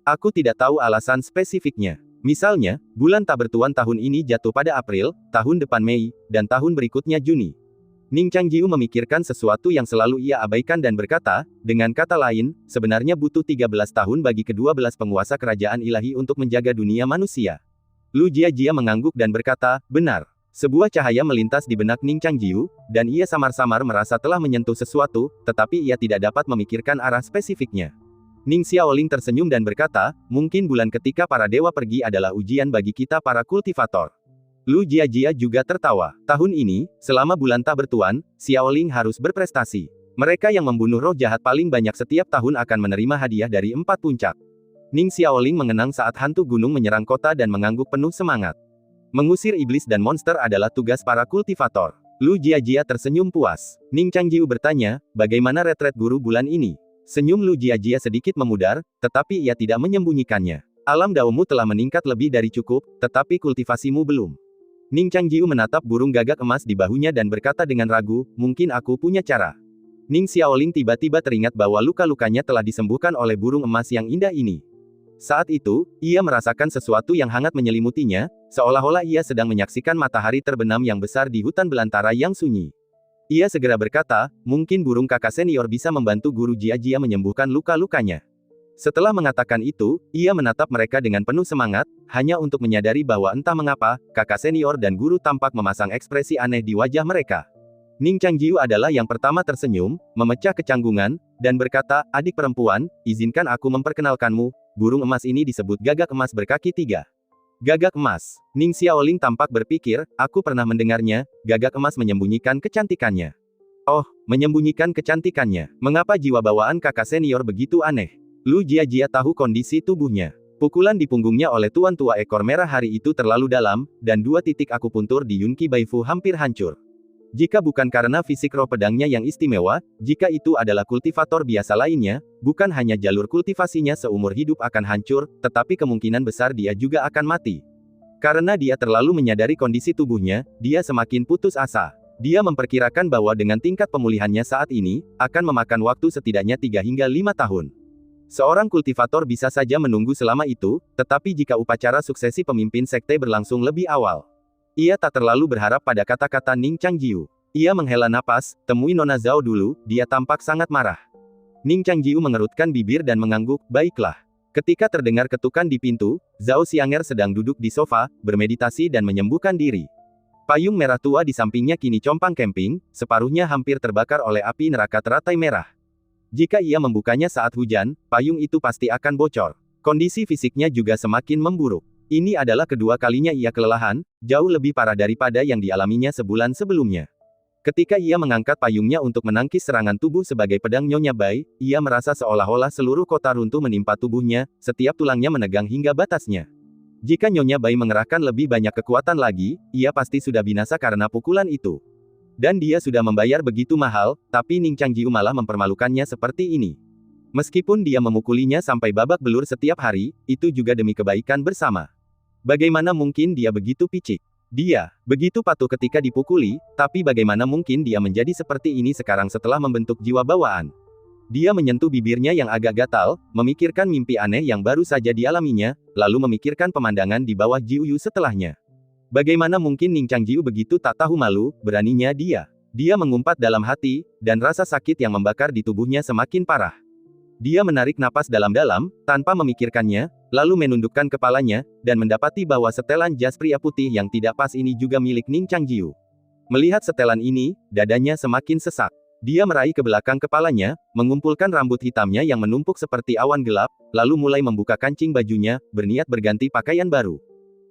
Aku tidak tahu alasan spesifiknya. Misalnya, bulan tak bertuan tahun ini jatuh pada April, tahun depan Mei, dan tahun berikutnya Juni. Ning Changjiu memikirkan sesuatu yang selalu ia abaikan dan berkata, dengan kata lain, sebenarnya butuh 13 tahun bagi kedua belas penguasa kerajaan ilahi untuk menjaga dunia manusia. Lu Jiajia mengangguk dan berkata, benar. Sebuah cahaya melintas di benak Ning Changjiu, dan ia samar-samar merasa telah menyentuh sesuatu, tetapi ia tidak dapat memikirkan arah spesifiknya. Ning Xiaoling tersenyum dan berkata, mungkin bulan ketika para dewa pergi adalah ujian bagi kita para kultivator. Lu Jiajia juga tertawa. Tahun ini, selama bulan tak bertuan, Xiaoling harus berprestasi. Mereka yang membunuh roh jahat paling banyak setiap tahun akan menerima hadiah dari 4 puncak. Ning Xiaoling mengenang saat hantu gunung menyerang kota dan mengangguk penuh semangat. Mengusir iblis dan monster adalah tugas para kultivator. Lu Jiajia tersenyum puas. Ning Changjiu bertanya, bagaimana retret guru bulan ini? Senyum Lu Jiajia sedikit memudar, tetapi ia tidak menyembunyikannya. Alam daomu telah meningkat lebih dari cukup, tetapi kultivasimu belum. Ning Changjiu menatap burung gagak emas di bahunya dan berkata dengan ragu, mungkin aku punya cara. Ning Xiaoling tiba-tiba teringat bahwa luka-lukanya telah disembuhkan oleh burung emas yang indah ini. Saat itu, ia merasakan sesuatu yang hangat menyelimutinya, seolah-olah ia sedang menyaksikan matahari terbenam yang besar di hutan belantara yang sunyi. Ia segera berkata, mungkin burung kakak senior bisa membantu guru Jiajia menyembuhkan luka-lukanya. Setelah mengatakan itu, ia menatap mereka dengan penuh semangat, hanya untuk menyadari bahwa entah mengapa, kakak senior dan guru tampak memasang ekspresi aneh di wajah mereka. Ning Changjiu adalah yang pertama tersenyum, memecah kecanggungan, dan berkata, adik perempuan, izinkan aku memperkenalkanmu, burung emas ini disebut gagak emas berkaki 3. Gagak emas. Ning Xiaoling tampak berpikir, aku pernah mendengarnya, gagak emas menyembunyikan kecantikannya. Oh, menyembunyikan kecantikannya. Mengapa jiwa bawaan kakak senior begitu aneh? Lu Jiajia tahu kondisi tubuhnya. Pukulan di punggungnya oleh tuan tua ekor merah hari itu terlalu dalam, dan 2 titik akupuntur di Yunqi Baifu hampir hancur. Jika bukan karena fisik roh pedangnya yang istimewa, jika itu adalah kultivator biasa lainnya, bukan hanya jalur kultivasinya seumur hidup akan hancur, tetapi kemungkinan besar dia juga akan mati. Karena dia terlalu menyadari kondisi tubuhnya, dia semakin putus asa. Dia memperkirakan bahwa dengan tingkat pemulihannya saat ini, akan memakan waktu setidaknya 3 hingga 5 tahun. Seorang kultivator bisa saja menunggu selama itu, tetapi jika upacara suksesi pemimpin sekte berlangsung lebih awal. Ia tak terlalu berharap pada kata-kata Ning Changjiu. Ia menghela napas, temui Nona Zhao dulu, dia tampak sangat marah. Ning Changjiu mengerutkan bibir dan mengangguk, baiklah. Ketika terdengar ketukan di pintu, Zhao Xianger sedang duduk di sofa, bermeditasi dan menyembuhkan diri. Payung merah tua di sampingnya kini compang camping, separuhnya hampir terbakar oleh api neraka teratai merah. Jika ia membukanya saat hujan, payung itu pasti akan bocor. Kondisi fisiknya juga semakin memburuk. Ini adalah kedua kalinya ia kelelahan, jauh lebih parah daripada yang dialaminya sebulan sebelumnya. Ketika ia mengangkat payungnya untuk menangkis serangan tubuh sebagai pedang Nyonya Bai, ia merasa seolah-olah seluruh kota runtuh menimpa tubuhnya, setiap tulangnya menegang hingga batasnya. Jika Nyonya Bai mengerahkan lebih banyak kekuatan lagi, ia pasti sudah binasa karena pukulan itu. Dan dia sudah membayar begitu mahal, tapi Ning Changjiu malah mempermalukannya seperti ini. Meskipun dia memukulinya sampai babak belur setiap hari, itu juga demi kebaikan bersama. Bagaimana mungkin dia begitu picik? Dia begitu patuh ketika dipukuli, tapi bagaimana mungkin dia menjadi seperti ini sekarang setelah membentuk jiwa bawaan? Dia menyentuh bibirnya yang agak gatal, memikirkan mimpi aneh yang baru saja dialaminya, lalu memikirkan pemandangan di bawah Jiuyu setelahnya. Bagaimana mungkin Ning Changjiu begitu tak tahu malu, beraninya dia. Dia mengumpat dalam hati, dan rasa sakit yang membakar di tubuhnya semakin parah. Dia menarik napas dalam-dalam, tanpa memikirkannya, lalu menundukkan kepalanya, dan mendapati bahwa setelan jas pria putih yang tidak pas ini juga milik Ning Changjiu. Melihat setelan ini, dadanya semakin sesak. Dia meraih ke belakang kepalanya, mengumpulkan rambut hitamnya yang menumpuk seperti awan gelap, lalu mulai membuka kancing bajunya, berniat berganti pakaian baru.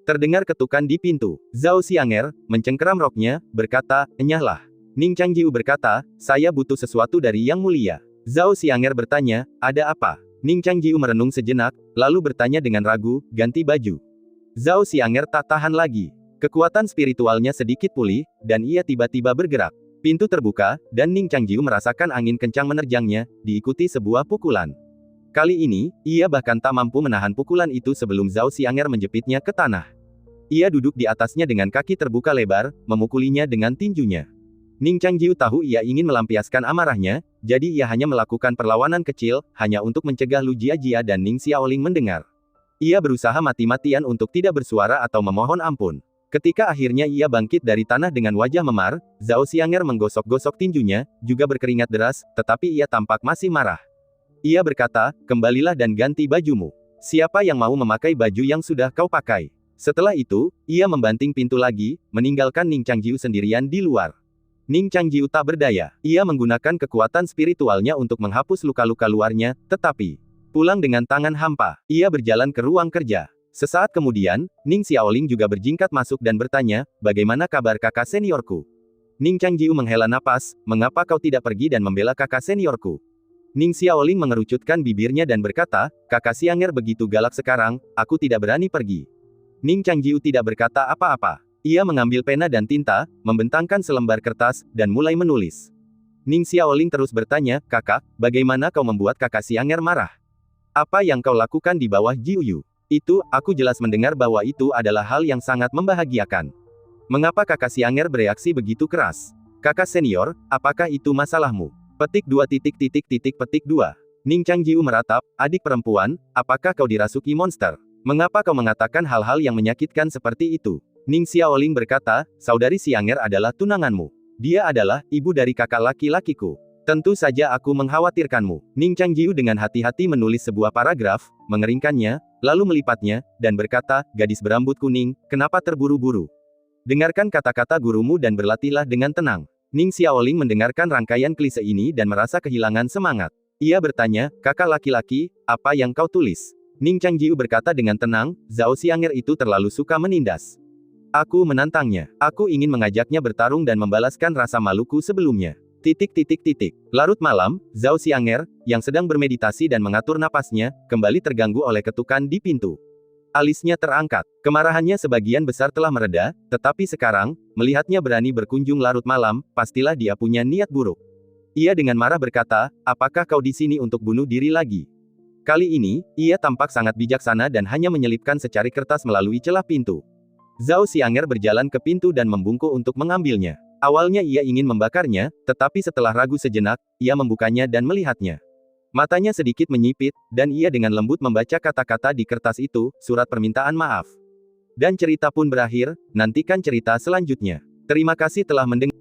Terdengar ketukan di pintu. Zhao Xianger, mencengkeram roknya, berkata, "Enyahlah." Ning Changjiu berkata, "Saya butuh sesuatu dari Yang Mulia." Zhao Xianger bertanya, "Ada apa?" Ning Changjiu merenung sejenak, lalu bertanya dengan ragu, "Ganti baju." Zhao Xianger tak tahan lagi. Kekuatan spiritualnya sedikit pulih, dan ia tiba-tiba bergerak. Pintu terbuka, dan Ning Changjiu merasakan angin kencang menerjangnya, diikuti sebuah pukulan. Kali ini, ia bahkan tak mampu menahan pukulan itu sebelum Zhao Xianger menjepitnya ke tanah. Ia duduk di atasnya dengan kaki terbuka lebar, memukulinya dengan tinjunya. Ning Changjiu tahu ia ingin melampiaskan amarahnya, jadi ia hanya melakukan perlawanan kecil, hanya untuk mencegah Lu Jiajia dan Ning Xiaoling mendengar. Ia berusaha mati-matian untuk tidak bersuara atau memohon ampun. Ketika akhirnya ia bangkit dari tanah dengan wajah memar, Zhao Xianger menggosok-gosok tinjunya, juga berkeringat deras, tetapi ia tampak masih marah. Ia berkata, "Kembalilah dan ganti bajumu. Siapa yang mau memakai baju yang sudah kau pakai?" Setelah itu, ia membanting pintu lagi, meninggalkan Ning Changjiu sendirian di luar. Ning Changjiu tak berdaya. Ia menggunakan kekuatan spiritualnya untuk menghapus luka-luka luarnya, tetapi pulang dengan tangan hampa. Ia berjalan ke ruang kerja. Sesaat kemudian, Ning Xiaoling juga berjingkat masuk dan bertanya, "Bagaimana kabar kakak seniorku?" Ning Changjiu menghela napas, "Mengapa kau tidak pergi dan membela kakak seniorku?" Ning Xiaoling mengerucutkan bibirnya dan berkata, "Kakak Xianger begitu galak sekarang, aku tidak berani pergi." Ning Changjiu tidak berkata apa-apa. Ia mengambil pena dan tinta, membentangkan selembar kertas, dan mulai menulis. Ning Xiaoling terus bertanya, "Kakak, bagaimana kau membuat kakak Xianger marah? Apa yang kau lakukan di bawah Jiuyu?" "Itu, aku jelas mendengar bahwa itu adalah hal yang sangat membahagiakan. Mengapa kakak Xianger bereaksi begitu keras? Kakak senior, apakah itu masalahmu?" Petik 2. Ning Changjiu meratap, "Adik perempuan, apakah kau dirasuki monster? Mengapa kau mengatakan hal-hal yang menyakitkan seperti itu?" Ning Xiaoling berkata, "Saudari Xianger adalah tunanganmu. Dia adalah ibu dari kakak laki-lakiku. Tentu saja aku mengkhawatirkanmu." Ning Changjiu dengan hati-hati menulis sebuah paragraf, mengeringkannya, lalu melipatnya, dan berkata, "Gadis berambut kuning, kenapa terburu-buru? Dengarkan kata-kata gurumu dan berlatihlah dengan tenang." Ning Xiaoling mendengarkan rangkaian klise ini dan merasa kehilangan semangat. Ia bertanya, "Kakak laki-laki, apa yang kau tulis?" Ning Changjiu berkata dengan tenang, "Zhao Xianger itu terlalu suka menindas. Aku menantangnya. Aku ingin mengajaknya bertarung dan membalaskan rasa maluku sebelumnya." Larut malam, Zhao Xianger, yang sedang bermeditasi dan mengatur napasnya, kembali terganggu oleh ketukan di pintu. Alisnya terangkat. Kemarahannya sebagian besar telah mereda, tetapi sekarang, melihatnya berani berkunjung larut malam, pastilah dia punya niat buruk. Ia dengan marah berkata, "Apakah kau di sini untuk bunuh diri lagi?" Kali ini, ia tampak sangat bijaksana dan hanya menyelipkan secari kertas melalui celah pintu. Zhao Xianger berjalan ke pintu dan membungkuk untuk mengambilnya. Awalnya ia ingin membakarnya, tetapi setelah ragu sejenak, ia membukanya dan melihatnya. Matanya sedikit menyipit, dan ia dengan lembut membaca kata-kata di kertas itu, "Surat permintaan maaf." Dan cerita pun berakhir, nantikan cerita selanjutnya. Terima kasih telah mendengar.